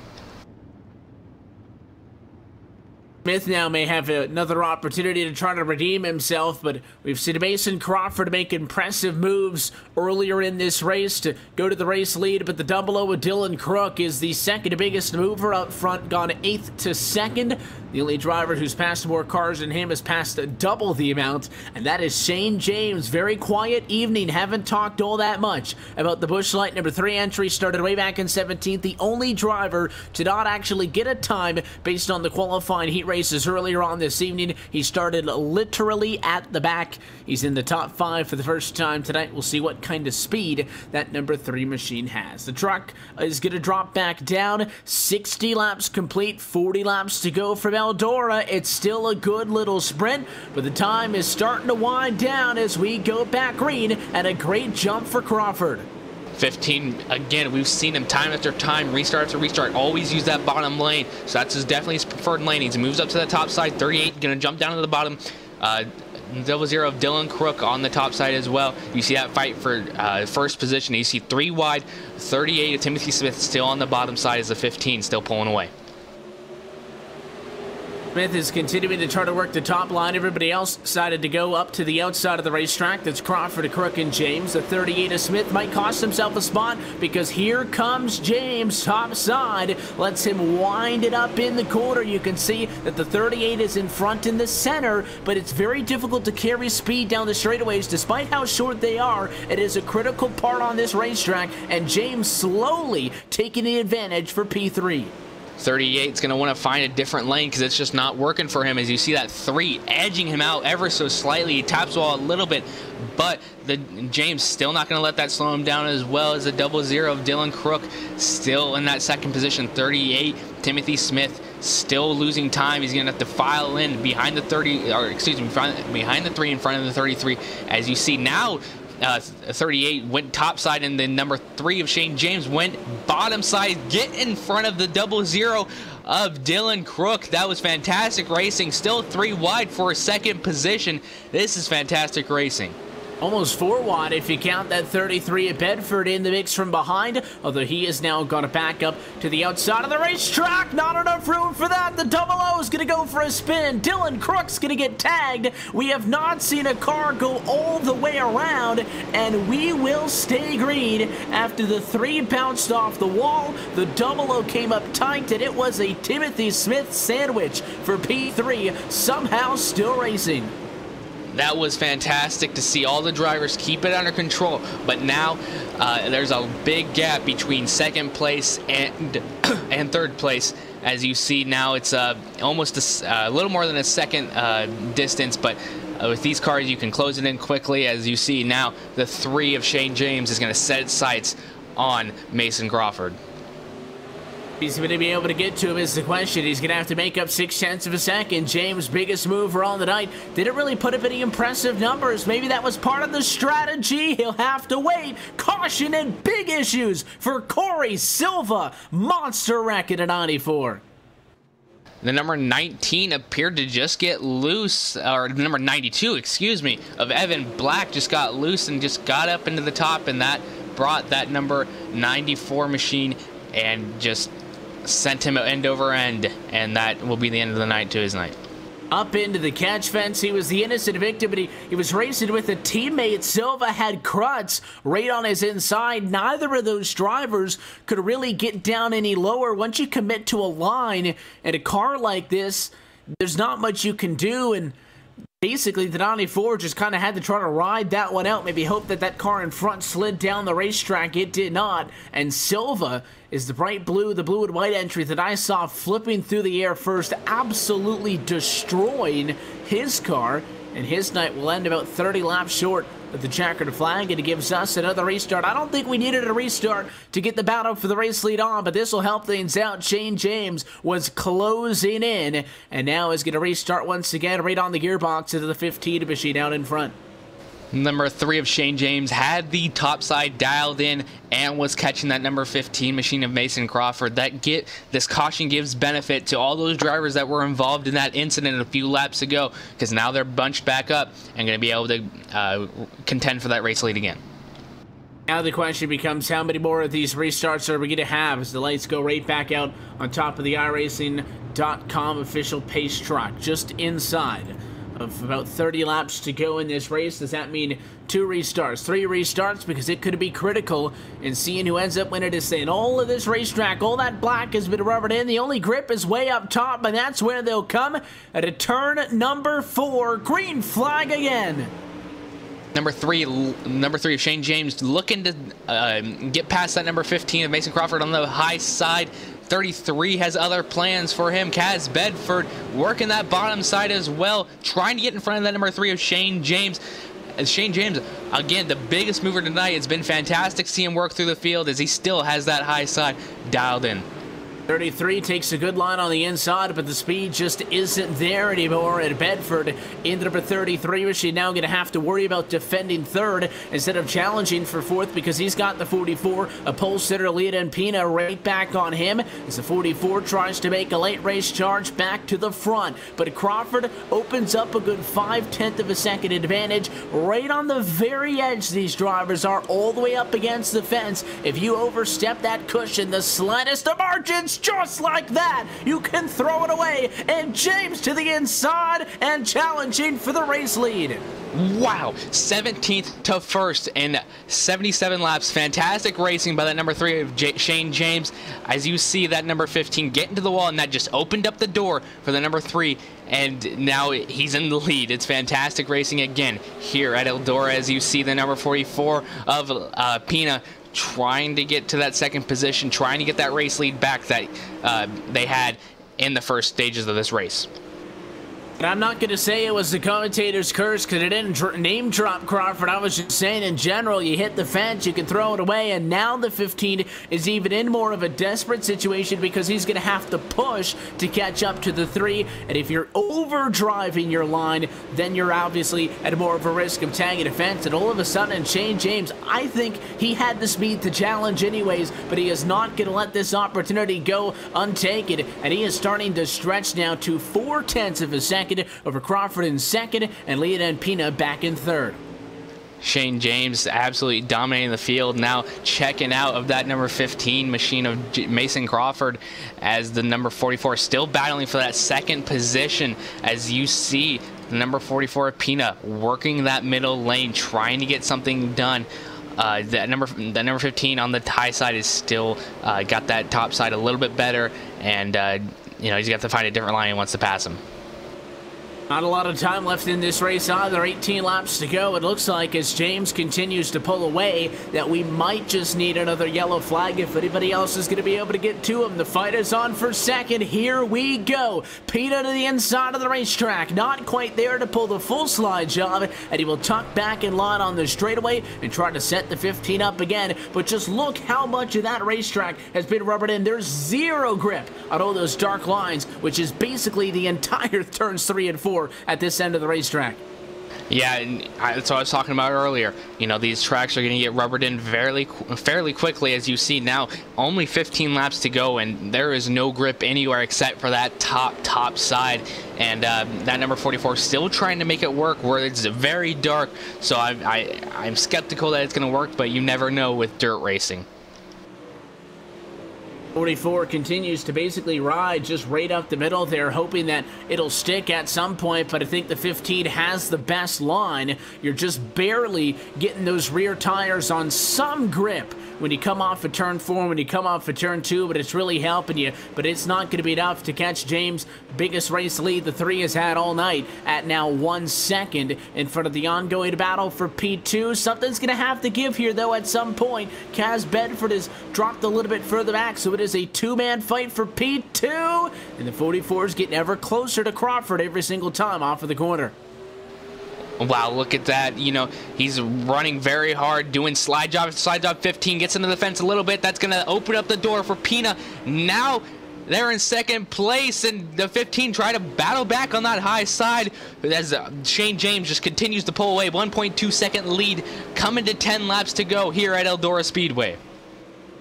Smith now may have another opportunity to try to redeem himself, but we've seen Mason Crawford make impressive moves earlier in this race to go to the race lead, but the 00 with Dylan Crook is the 2nd biggest mover up front, gone 8th to 2nd. The only driver who's passed more cars than him has passed double the amount, and that is Shane James. Very quiet evening, haven't talked all that much about the Busch Light number 3 entry, started way back in 17th. The only driver to not actually get a time based on the qualifying heat races earlier on this evening. He started literally at the back. He's in the top 5 for the first time tonight. We'll see what kind of speed that number 3 machine has. The truck is going to drop back down. 60 laps complete, 40 laps to go from Eldora. It's still a good little sprint, but the time is starting to wind down as we go back green, and a great jump for Crawford. 15, again, we've seen him time after time, restart after restart, always use that bottom lane, so that's definitely his preferred lane. He moves up to the top side, 38, going to jump down to the bottom. 00 of Dylan Crook on the top side as well. You see that fight for 1st position. You see 3 wide, 38 of Timothy Smith still on the bottom side as the 15 still pulling away. Smith is continuing to try to work the top line. Everybody else decided to go up to the outside of the racetrack. That's Crawford, Crook, and James. The 38 of Smith might cost himself a spot because here comes James, top side. Lets him wind it up in the corner. You can see that the 38 is in front in the center, but it's very difficult to carry speed down the straightaways despite how short they are. It is a critical part on this racetrack, and James slowly taking the advantage for P3. 38 is going to want to find a different lane because it's just not working for him. As you see that 3 edging him out ever so slightly. He taps the wall a little bit, but James still not going to let that slow him down, as well as a 00 of Dylan Crook still in that second position. 38, Timothy Smith still losing time. He's going to have to file in behind the 30, or excuse me, behind the 3 in front of the 33. As you see now, 38 went top side, and the number 3 of Shane James went bottom side, get in front of the 00 of Dylan Crook. That was fantastic racing. Still 3 wide for a second position. This is fantastic racing. Almost 4 wide if you count that 33 at Bedford in the mix from behind, although he is now going to back up to the outside of the racetrack. Not enough room for that. The 00 is going to go for a spin. Dylan Crook's going to get tagged. We have not seen a car go all the way around, and we will stay green after the 3 bounced off the wall. The 00 came up tight, and it was a Timothy Smith sandwich for P3, somehow still racing. That was fantastic to see all the drivers keep it under control, but now there's a big gap between second place and third place. As you see now, it's almost a little more than a second distance, but with these cars you can close it in quickly. As you see now, the 3 of Shane James is going to set its sights on Mason Crawford. He's going to be able to get to him is the question. He's going to have to make up 0.6 of a second. James' biggest mover on the night. Didn't really put up any impressive numbers. Maybe that was part of the strategy. He'll have to wait. Caution and big issues for Corey Silva. Monster wreck at a 94. The number 19 appeared to just get loose, or number 92, excuse me, of Evan Black just got loose and just got up into the top, and that brought that number 94 machine and just sent him end over end, and that will be the end of the night to his night. Up into the catch fence. He was the innocent victim, but he was racing with a teammate. Silva had Krutz right on his inside. Neither of those drivers could really get down any lower. Once you commit to a line in a car like this, there's not much you can do, and basically the 94 just kind of had to try to ride that one out, maybe hope that that car in front slid down the racetrack. It did not, and Silva is the bright blue, the blue and white entry that I saw flipping through the air first, absolutely destroying his car, and his night will end about 30 laps short of the checkered flag, and it gives us another restart. I don't think we needed a restart to get the battle for the race lead on, but this will help things out. Shane James was closing in, and now is going to restart once again right on the gearbox into the 15 machine out in front. Number 3 of Shane James had the top side dialed in and was catching that number 15 machine of Mason Crawford. This caution gives benefit to all those drivers that were involved in that incident a few laps ago, because now they're bunched back up and going to be able to contend for that race lead again. Now the question becomes, how many more of these restarts are we going to have as the lights go right back out on top of the iRacing.com official pace truck, just inside of about 30 laps to go in this race. Does that mean 2 restarts, 3 restarts? Because it could be critical in seeing who ends up winning this thing. All of this racetrack, all that black has been rubbered in. The only grip is way up top, and that's where they'll come at a turn number 4. Green flag again. Number three of Shane James looking to get past that number 15 of Mason Crawford on the high side. 33 has other plans for him. Kaz Bedford working that bottom side as well, trying to get in front of that number 3 of Shane James. Shane James, again, the biggest mover tonight. It's been fantastic to see him work through the field as he still has that high side dialed in. 33 takes a good line on the inside, but the speed just isn't there anymore at Bedford. In number 33, is she now going to have to worry about defending third instead of challenging for fourth, because he's got the 44, a pole sitter, Lita and Pina right back on him as the 44 tries to make a late race charge back to the front. But Crawford opens up a good 0.5 of a second advantage right on the very edge. These drivers are all the way up against the fence. If you overstep that cushion the slightest of margins, just like that. You can throw it away, and James to the inside and challenging for the race lead. Wow, 17th to 1st in 77 laps. Fantastic racing by that number 3 of Shane James. As you see that number 15 get into the wall, and that just opened up the door for the number 3, and now he's in the lead. It's fantastic racing again here at Eldora, as you see the number 44 of Pina trying to get to that second position, trying to get that race lead back that they had in the first stages of this race. And I'm not going to say it was the commentator's curse because it didn't name drop Crawford. I was just saying in general, you hit the fence, you can throw it away, and now the 15 is even in more of a desperate situation because he's going to have to push to catch up to the 3. And if you're overdriving your line, then you're obviously at more of a risk of tagging a fence. And all of a sudden, Shane James, I think he had the speed to challenge anyways, but he is not going to let this opportunity go untaken. And he is starting to stretch now to 0.4 of a second over Crawford in second, and Leon Pina back in third. Shane James absolutely dominating the field, now checking out of that number 15 machine of Mason Crawford, as the number 44 still battling for that second position. As you see the number 44 Pina working that middle lane, trying to get something done. That number 15 on the high side is still got that top side a little bit better, and you know, he's got to find a different line and wants to pass him. Not a lot of time left in this race either. 18 laps to go. It looks like as James continues to pull away that we might just need another yellow flag if anybody else is going to be able to get to him. The fight is on for second. Here we go. Pina to the inside of the racetrack. Not quite there to pull the full slide job, and he will tuck back in line on the straightaway and try to set the 15 up again. But just look how much of that racetrack has been rubbered in. There's zero grip on all those dark lines, which is basically the entire turns 3 and 4 at this end of the racetrack. Yeah, and that's what I was talking about earlier. You know, these tracks are going to get rubbered in fairly quickly, as you see now. Only 15 laps to go, and there is no grip anywhere except for that top side. And that number 44 still trying to make it work where it's very dark. So I'm skeptical that it's going to work, but you never know with dirt racing. 44 continues to basically ride just right up the middle there, hoping that it'll stick at some point, but I think the 15 has the best line. You're just barely getting those rear tires on some grip when you come off of turn 4, when you come off of turn 2, but it's really helping you. But it's not going to be enough to catch James' biggest race lead the 3 has had all night at now 1 second in front of the ongoing battle for P2. Something's going to have to give here, though, at some point. Kaz Bedford has dropped a little bit further back, so it is a 2-man fight for P2, and the 44 is getting ever closer to Crawford every single time off of the corner. Wow, look at that. You know, he's running very hard, doing slide job. Slide job 15 gets into the fence a little bit. That's going to open up the door for Pina. Now they're in second place, and the 15 try to battle back on that high side as Shane James just continues to pull away. 1.2 second lead coming to 10 laps to go here at Eldora Speedway.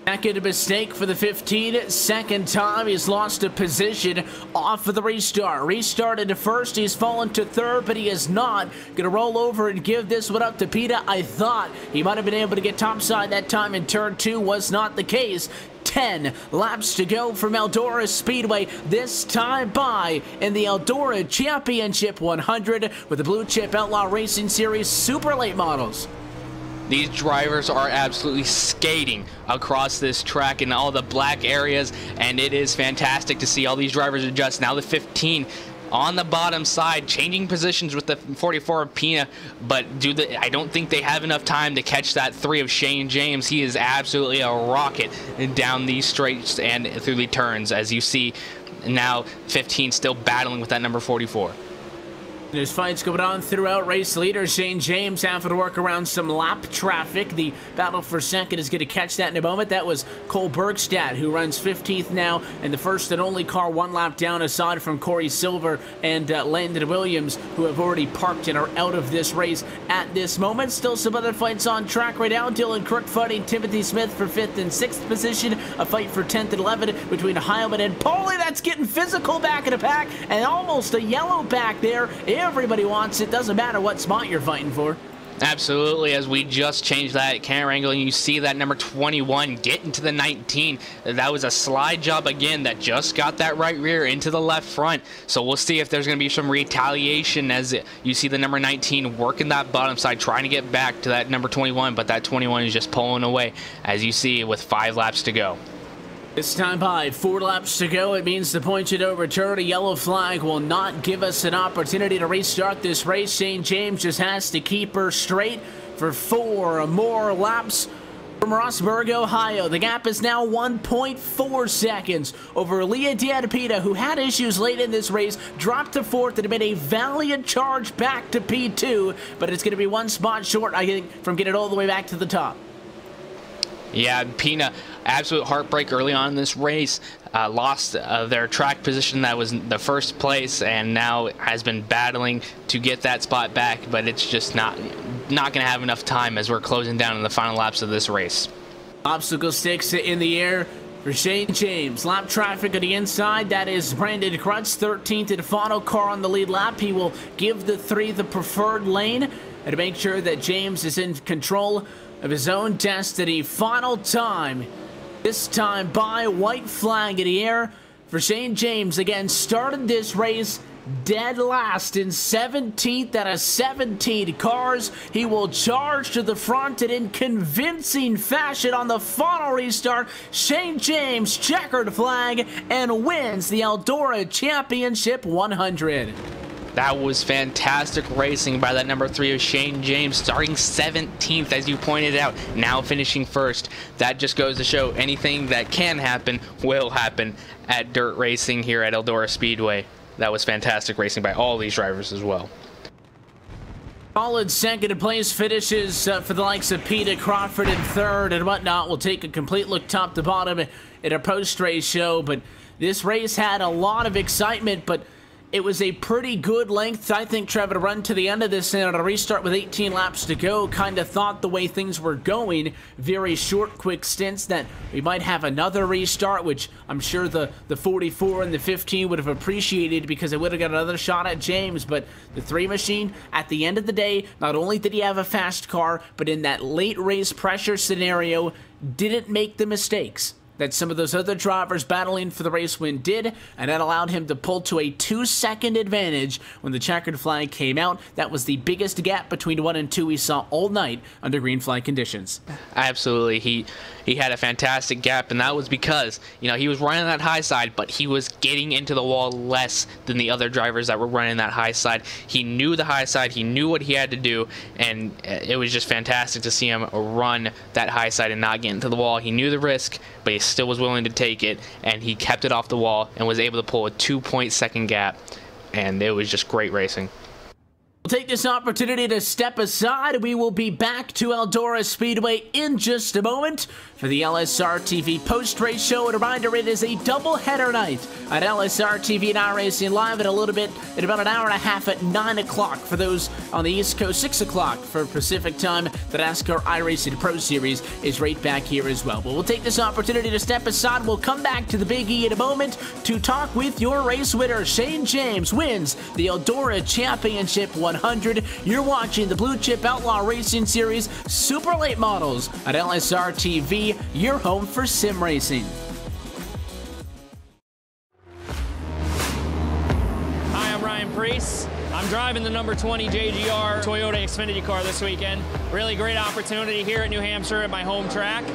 Second mistake for the 15. Second time he's lost a position off of the restart. Restarted to first. He's fallen to third, but he is not going to roll over and give this one up to Pina. I thought he might have been able to get topside that time in turn 2. Was not the case. 10 laps to go from Eldora Speedway, this time by in the Eldora Championship 100 with the Blue Chip Outlaw Racing Series Super Late Models. These drivers are absolutely skating across this track in all the black areas, and it is fantastic to see all these drivers adjust. Now the 15 on the bottom side, changing positions with the 44 of Pina, but I don't think they have enough time to catch that 3 of Shane James. He is absolutely a rocket down these straights and through the turns, as you see now 15 still battling with that number 44. There's fights going on throughout. Race leader Shane James having to work around some lap traffic. The battle for second is going to catch that in a moment. That was Cole Bergstad, who runs 15th now, and the first and only car 1 lap down aside from Corey Silver and Landon Williams, who have already parked and are out of this race at this moment. Still some other fights on track right now. Dylan Crook fighting Timothy Smith for 5th and 6th position. A fight for 10th and 11th between Heilman and Paulie. That's getting physical back in the pack, and almost a yellow back there. Everybody wants it. Doesn't matter what spot you're fighting for. Absolutely, as we just changed that camera angle and you see that number 21 get into the 19. That was a slide job again that just got that right rear into the left front. So we'll see if there's going to be some retaliation as you see the number 19 working that bottom side, trying to get back to that number 21, but that 21 is just pulling away, as you see, with 5 laps to go. This time by 4 laps to go. It means the point should overturn. A yellow flag will not give us an opportunity to restart this race. Shane James just has to keep her straight for 4 more laps. From Rossburg, Ohio, the gap is now 1.4 seconds over Leah Diadapita, who had issues late in this race, dropped to 4th, and made a valiant charge back to P2, but it's going to be 1 spot short, I think, from getting all the way back to the top. Yeah, Pina, absolute heartbreak early on in this race. Lost their track position that was the first place, and now has been battling to get that spot back, but it's just not going to have enough time as we're closing down in the final laps of this race. Obstacle sticks in the air for Shane James. Lap traffic on the inside, that is Brandon Krutz, 13th and final car on the lead lap. He will give the 3 the preferred lane and to make sure that James is in control of his own destiny. Final time, this time by white flag in the air for Shane James. Again, started this race dead last in 17th out of 17 cars. He will charge to the front and in convincing fashion on the final restart, Shane James checkered flag and wins the Eldora Championship 100. That was fantastic racing by that number 3 of Shane James, starting 17th, as you pointed out, now finishing 1st. That just goes to show anything that can happen will happen at dirt racing here at Eldora Speedway. That was fantastic racing by all these drivers as well. Solid second place finishes for the likes of Peter Crawford in 3rd and whatnot. We'll take a complete look top to bottom in a post-race show, but this race had a lot of excitement, but it was a pretty good length, I think, Trevor, to run to the end of this and a restart with 18 laps to go. Kind of thought the way things were going, very short, quick stints, that we might have another restart, which I'm sure the 44 and the 15 would have appreciated because it would have got another shot at James. But the 3 machine, at the end of the day, not only did he have a fast car, but in that late race pressure scenario, didn't make the mistakes that some of those other drivers battling for the race win did, and that allowed him to pull to a 2-second advantage when the checkered flag came out. That was the biggest gap between 1 and 2 we saw all night under green flag conditions. Absolutely, he had a fantastic gap, and that was because, you know, he was running that high side, but he was getting into the wall less than the other drivers that were running that high side. He knew the high side, he knew what he had to do, and it was just fantastic to see him run that high side and not get into the wall. He knew the risk, but he still was willing to take it, and he kept it off the wall and was able to pull a 2.2 gap, and it was just great racing. We'll take this opportunity to step aside. We will be back to Eldora Speedway in just a moment for the LSRTV post-race show. And a reminder, it is a double-header night at LSRTV and iRacing Live in a little bit, in about an hour and a half at 9 o'clock for those on the East Coast, 6 o'clock for Pacific time. The NASCAR iRacing Pro Series is right back here as well. But we'll take this opportunity to step aside. We'll come back to the Big E in a moment to talk with your race winner. Shane James wins the Eldora Championship 100. You're watching the Blue Chip Outlaw Racing Series Super Late Models at LSRTV, your home for sim racing. Hi, I'm Ryan Priest. I'm driving the number 20 JGR Toyota Xfinity car this weekend. Really great opportunity here at New Hampshire at my home track.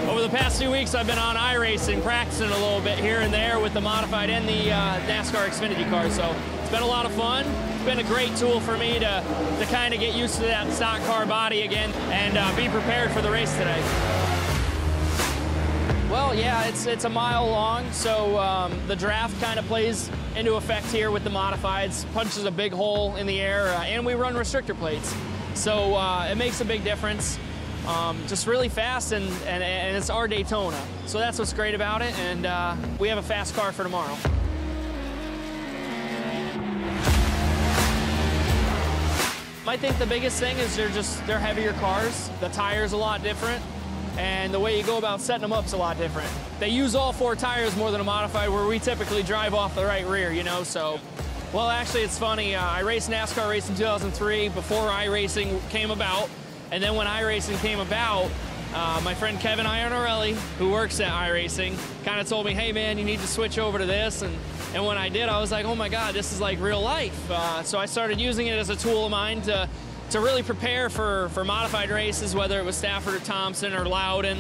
Over the past 2 weeks, I've been on iRacing, practicing a little bit here and there with the modified and the NASCAR Xfinity car, so it's been a lot of fun. It's been a great tool for me to kind of get used to that stock car body again and be prepared for the race today. Well, yeah, it's a mile long, so the draft kind of plays into effect here with the modifieds. Punches a big hole in the air, and we run restrictor plates, so it makes a big difference. Just really fast, and it's our Daytona. So that's what's great about it, and we have a fast car for tomorrow. I think the biggest thing is they're heavier cars. The tire's a lot different, and the way you go about setting them up is a lot different. They use all 4 tires more than a modified, where we typically drive off the right rear, you know, so Well, actually, it's funny. I raced NASCAR race in 2003 before iRacing came about. And then when iRacing came about, my friend Kevin Iannarelli, who works at iRacing, kind of told me, hey, man, you need to switch over to this. And when I did, I was like, oh, my God, this is like real life. So I started using it as a tool of mine to really prepare for modified races, whether it was Stafford or Thompson or Loudon,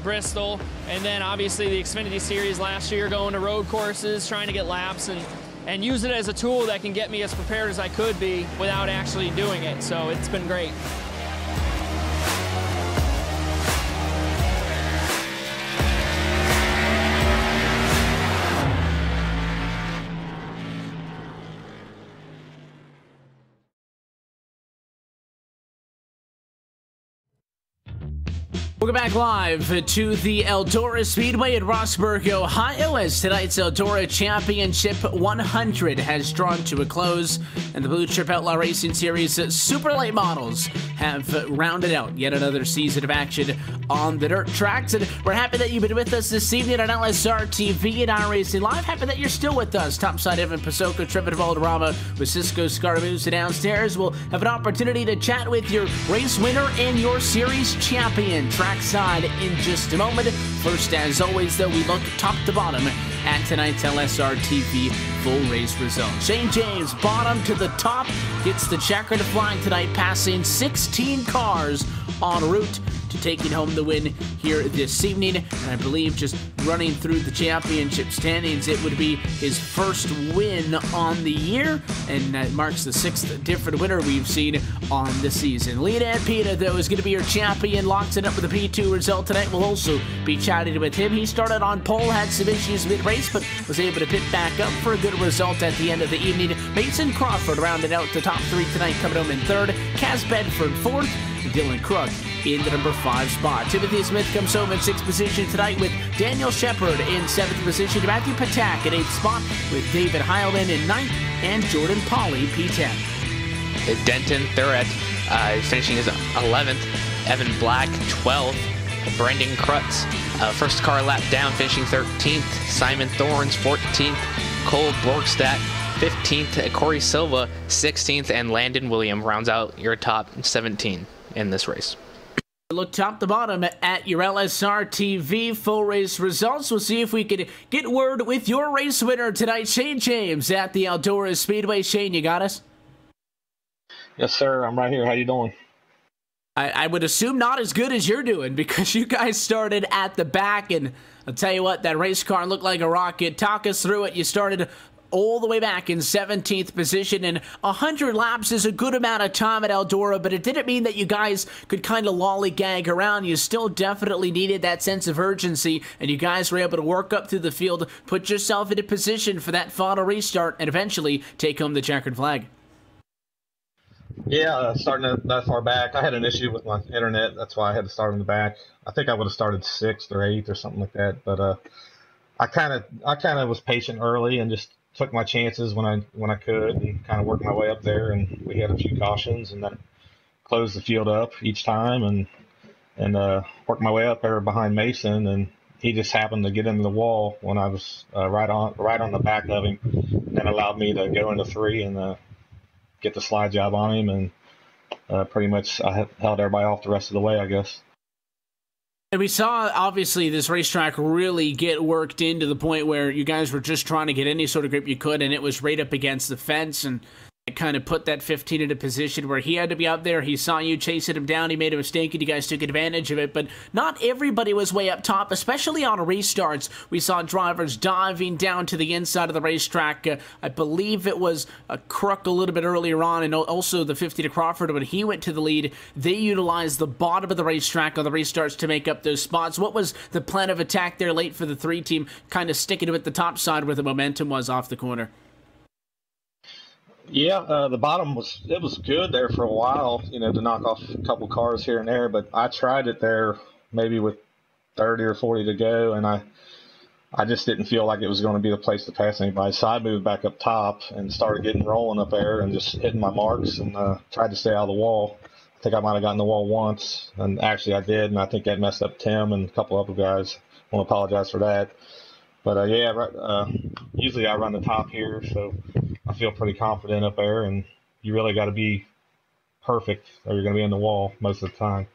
Bristol. And then, obviously, the Xfinity Series last year, going to road courses, trying to get laps, and use it as a tool that can get me as prepared as I could be without actually doing it. So it's been great. Welcome back live to the Eldora Speedway in Roxburgh, Ohio, as tonight's Eldora Championship 100 has drawn to a close, and the Blue Chip Outlaw Racing Series Super Late Models have rounded out yet another season of action on the dirt tracks, and we're happy that you've been with us this evening on LSRTV and iRacing Live. Happy that you're still with us. Topside Evan Pasoko, Trevor Valderrama with Cisco Scaramuza downstairs. We'll have an opportunity to chat with your race winner and your series champion trackside in just a moment. First, as always, though, we look top to bottom at tonight's LSRTV full race results. Shane James, bottom to the top, gets the checkered flag tonight, passing 16 cars en route to taking home the win here this evening. And I believe just running through the championship standings, it would be his first win on the year, and that marks the 6th different winner we've seen on the season. Lead Pita, though, is going to be your champion, locks it up with a P2 result tonight. We'll also be chatting with him. He started on pole, had some issues mid-race, but was able to pit back up for a good result at the end of the evening. Mason Crawford rounded out the top 3 tonight, coming home in 3rd. Kaz Bedford 4th. Dylan Crook in the number 5 spot. Timothy Smith comes home in 6th position tonight with Daniel Shepard in 7th position. Matthew Patak at 8th spot with David Heilman in 9th and Jordan Pauly P10. Denton Thurett finishing his 11th. Evan Black 12th. Brendan Krutz first car lap down, finishing 13th. Simon Thorns 14th. Cole Borgstadt 15th. Corey Silva 16th. And Landon William rounds out your top 17 in this race. Look top to bottom at your LSRTV full race results. We'll see if we can get word with your race winner tonight, Shane James at the Eldora Speedway. Shane, you got us? Yes, sir. I'm right here. How you doing? I would assume not as good as you're doing, because you guys started at the back, and I'll tell you what, that race car looked like a rocket. Talk us through it. You started all the way back in 17th position, and 100 laps is a good amount of time at Eldora, but it didn't mean that you guys could kind of lollygag around. You still definitely needed that sense of urgency, and you guys were able to work up through the field, put yourself into position for that final restart, and eventually take home the checkered flag. Yeah, starting that far back, I had an issue with my internet. That's why I had to start in the back. I think I would have started 6th or 8th or something like that, but I kind of was patient early and just took my chances when I could, and kind of worked my way up there. And we had a few cautions, and then closed the field up each time, and worked my way up there behind Mason, and he just happened to get into the wall when I was right on the back of him, and then allowed me to go into 3 and get the slide job on him, and pretty much I held everybody off the rest of the way, I guess. And we saw, obviously, this racetrack really get worked into the point where you guys were just trying to get any sort of grip you could, and it was right up against the fence, and it kind of put that 15 in a position where he had to be out there. He saw you chasing him down. He made a mistake, and you guys took advantage of it. But not everybody was way up top, especially on restarts. We saw drivers diving down to the inside of the racetrack. I believe it was a Crook a little bit earlier on, and also the 50 to Crawford. When he went to the lead, they utilized the bottom of the racetrack on the restarts to make up those spots. What was the plan of attack there late for the 3 team, kind of sticking to it the top side where the momentum was off the corner? Yeah, the bottom was good there for a while, to knock off a couple cars here and there. But I tried it there maybe with 30 or 40 to go, and I just didn't feel like it was going to be the place to pass anybody. So I moved back up top and started getting rolling up there and just hitting my marks, and tried to stay out of the wall. I think I might have gotten the wall once, and actually I did, and I think that messed up Tim and a couple other guys. I want to apologize for that. But, usually I run the top here, so I feel pretty confident up there, and you really got to be perfect or you're going to be in the wall most of the time.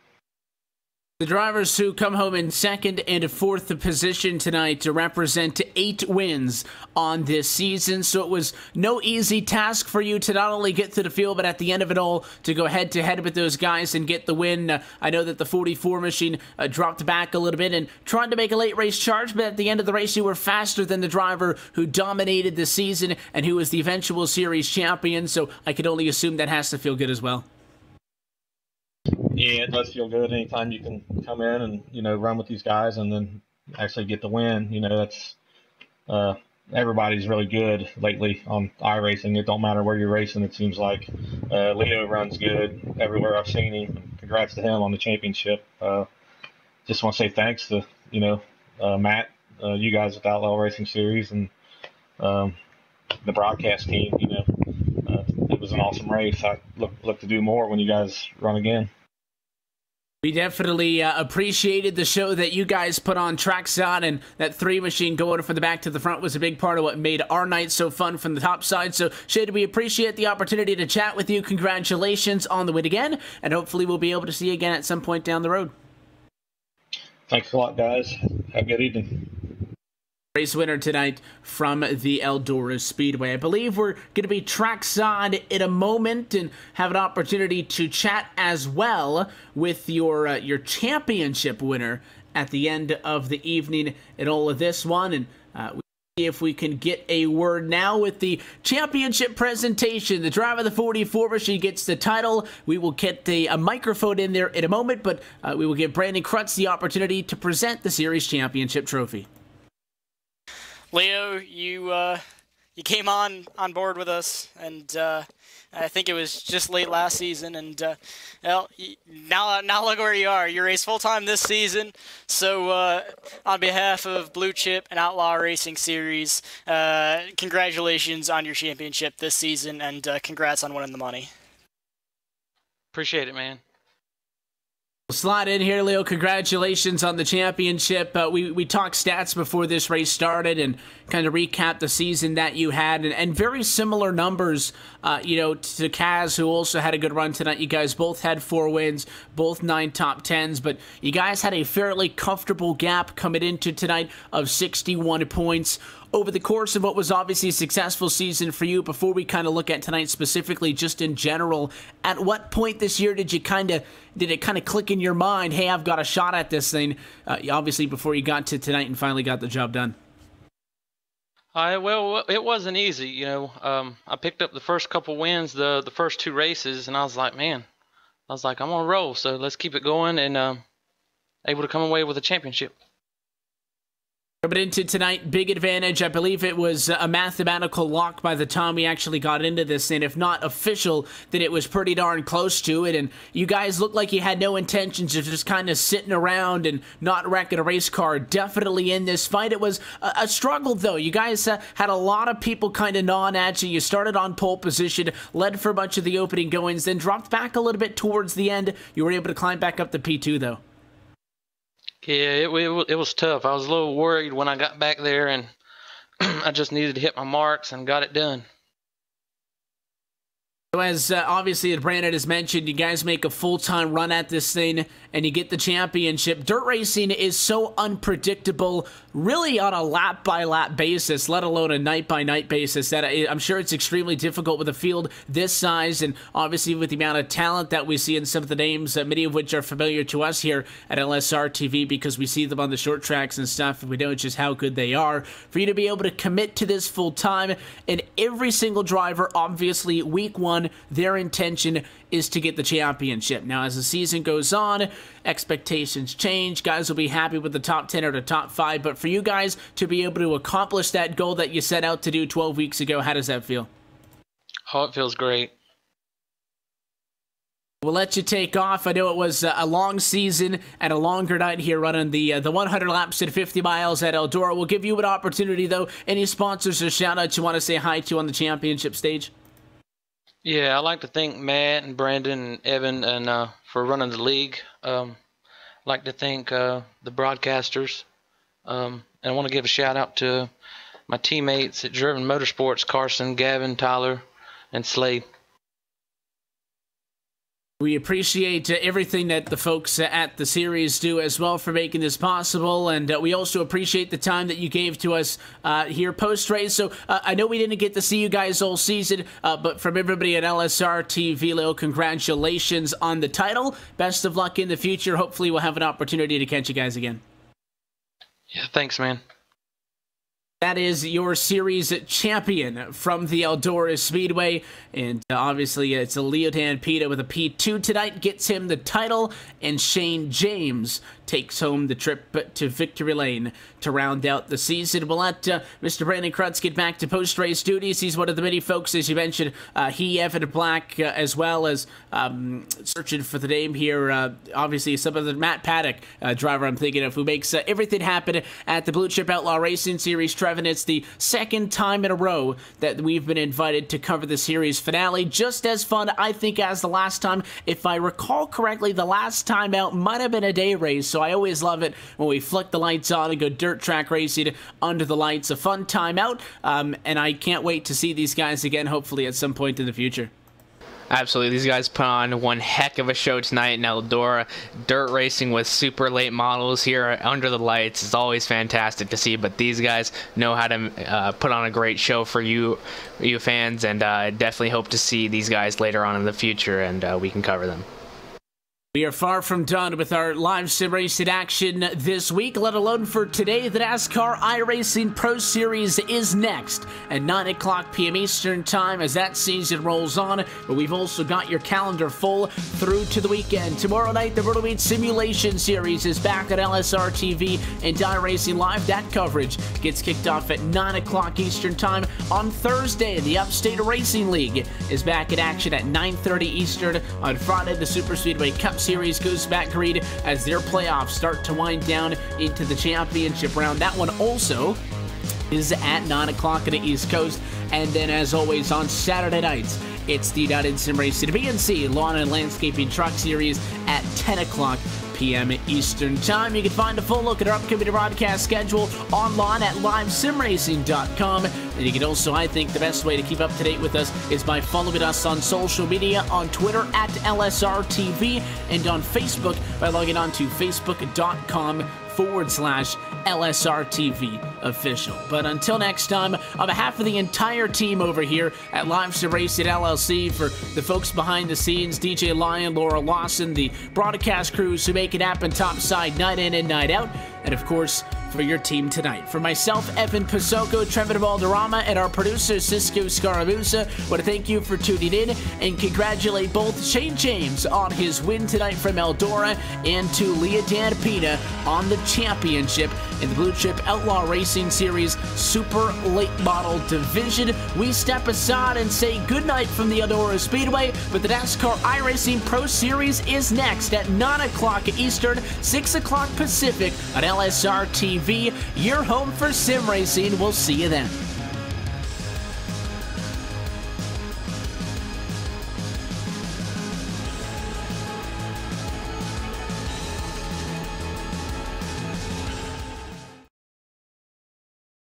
The drivers who come home in second and fourth position tonight to represent 8 wins on this season. So it was no easy task for you to not only get to the field, but at the end of it all, to go head-to-head with those guys and get the win. I know that the 44 machine dropped back a little bit and tried to make a late race charge, but at the end of the race, you were faster than the driver who dominated the season and who was the eventual series champion. So I can only assume that has to feel good as well. Yeah, it does feel good anytime you can come in and, you know, run with these guys and then actually get the win. You know, that's everybody's really good lately on iRacing. It don't matter where you're racing, it seems like. Leo runs good everywhere I've seen him. Congrats to him on the championship. Just want to say thanks to, you know, Matt, you guys with Outlaw Racing Series, and the broadcast team. You know, it was an awesome race. I look to do more when you guys run again. We definitely appreciated the show that you guys put on trackside, and that 3 machine going from the back to the front was a big part of what made our night so fun from the top side. So, Shade, we appreciate the opportunity to chat with you. Congratulations on the win again, and hopefully we'll be able to see you again at some point down the road. Thanks a lot, guys. Have a good evening. Race winner tonight from the Eldora Speedway. I believe we're going to be trackside in a moment and have an opportunity to chat as well with your championship winner at the end of the evening in all of this one. And we see if we can get a word now with the championship presentation. The driver of the 44 machine gets the title. We will get a microphone in there in a moment, but we will give Brandon Krutz the opportunity to present the series championship trophy. Leo, you came on board with us, and I think it was just late last season, and well, now look where you are. You race full time this season. So on behalf of Blue Chip and Outlaw Racing Series, congratulations on your championship this season, and congrats on winning the money. Appreciate it, man. Slide in here, Leo. Congratulations on the championship. We talked stats before this race started and kind of recapped the season that you had, and very similar numbers, you know, to Kaz, who also had a good run tonight. You guys both had 4 wins, both 9 top 10s, but you guys had a fairly comfortable gap coming into tonight of 61 points. Over the course of what was obviously a successful season for you, before we kind of look at tonight specifically, just in general, at what point this year did it kind of click in your mind, hey, I've got a shot at this thing, obviously before you got to tonight and finally got the job done? Well, it wasn't easy, you know. I picked up the first couple wins, the first 2 races, and I was like, man, I'm on a roll, so let's keep it going, and able to come away with a championship. Coming into tonight, big advantage. I believe it was a mathematical lock by the time we actually got into this, and if not official, then it was pretty darn close to it. And you guys looked like you had no intentions of just kind of sitting around and not wrecking a race car. Definitely in this fight. It was a struggle, though. You guys had a lot of people kind of gnawing at you. You started on pole position, led for a bunch of the opening goings, then dropped back a little bit towards the end. You were able to climb back up to P2, though. Yeah, it was tough. I was a little worried when I got back there, and I just needed to hit my marks and got it done. So as obviously Brandon has mentioned, you guys make a full-time run at this thing and you get the championship. Dirt racing is so unpredictable, really on a lap-by-lap basis, let alone a night-by-night basis, that I'm sure it's extremely difficult with a field this size, and obviously with the amount of talent that we see in some of the names, many of which are familiar to us here at LSRTV because we see them on the short tracks and stuff, and we know just how good they are. For you to be able to commit to this full-time, and every single driver, obviously, week 1, their intention is to get the championship. Now, as the season goes on, expectations change. Guys will be happy with the top 10 or the top 5, but for you guys to be able to accomplish that goal that you set out to do 12 weeks ago, how does that feel? Oh, it feels great. We'll let you take off. I know it was a long season and a longer night here running the 100 laps at 50 miles at Eldora. We'll give you an opportunity, though. Any sponsors or shout-outs you want to say hi to on the championship stage? Yeah, I'd like to thank Matt and Brandon and Evan and for running the league. I'd like to thank the broadcasters. And I want to give a shout out to my teammates at Driven Motorsports, Carson, Gavin, Tyler, and Slade. We appreciate everything that the folks at the series do as well for making this possible, and we also appreciate the time that you gave to us here post-race. So I know we didn't get to see you guys all season, but from everybody at LSRTV, Leo, congratulations on the title. Best of luck in the future. Hopefully we'll have an opportunity to catch you guys again. Yeah, thanks, man. That is your series champion from the Eldora Speedway, and obviously it's a Leodan Pita with a P2 tonight, gets him the title, and Shane James takes home the trip to Victory Lane to round out the season. We'll let Mr. Brandon Krutz get back to post-race duties. He's one of the many folks, as you mentioned, he, Evan Black, as well as searching for the name here, obviously some of the Matt Paddock driver I'm thinking of, who makes everything happen at the Blue Chip Outlaw Racing Series. Trevin, it's the second time in a row that we've been invited to cover the series finale. Just as fun, I think, as the last time. If I recall correctly, the last time out might have been a day race, so I always love it when we flick the lights on and go dirt track racing under the lights. A fun time out, and I can't wait to see these guys again, hopefully at some point in the future. Absolutely. These guys put on one heck of a show tonight in Eldora. Dirt racing with super late models here under the lights is always fantastic to see, but these guys know how to put on a great show for you fans, and definitely hope to see these guys later on in the future, and we can cover them. We are far from done with our live sim racing action this week, let alone for today. The NASCAR iRacing Pro Series is next at 9 p.m. Eastern Time as that season rolls on, but we've also got your calendar full through to the weekend. Tomorrow night, the Myrtle Beach Simulation Series is back at LSRTV and iRacing Live. That coverage gets kicked off at 9 Eastern Time. On Thursday, the Upstate Racing League is back in action at 9:30 Eastern. On Friday, the Super Speedway Cup Series goes back green as their playoffs start to wind down into the championship round. That one also is at 9 o'clock on the East Coast. And then, as always, on Saturday nights, it's the United Sim Racing BNC Lawn and Landscaping Truck Series at 10 p.m. Eastern Time. You can find a full look at our upcoming broadcast schedule online at livesimracing.com. And you can also, I think, the best way to keep up to date with us is by following us on social media, on Twitter at LSRTV, and on Facebook by logging on to facebook.com/LSRTV official. But until next time, on behalf of the entire team over here at Live Sim Racing LLC, for the folks behind the scenes, DJ Lyon, Laura Lawson, the broadcast crews who make it happen topside night in and night out, and of course, for your team tonight. For myself, Evan Pasoko, Trevor Valderrama, and our producer, Cisco Scaramuza, I want to thank you for tuning in and congratulate both Shane James on his win tonight from Eldora and to Leodan Pita on the championship in the Blue Chip Outlaw Racing Series Super Late Model Division. We step aside and say goodnight from the Eldora Speedway, but the NASCAR iRacing Pro Series is next at 9 Eastern, 6 Pacific on LSRTV. Your home for sim racing. We'll see you then.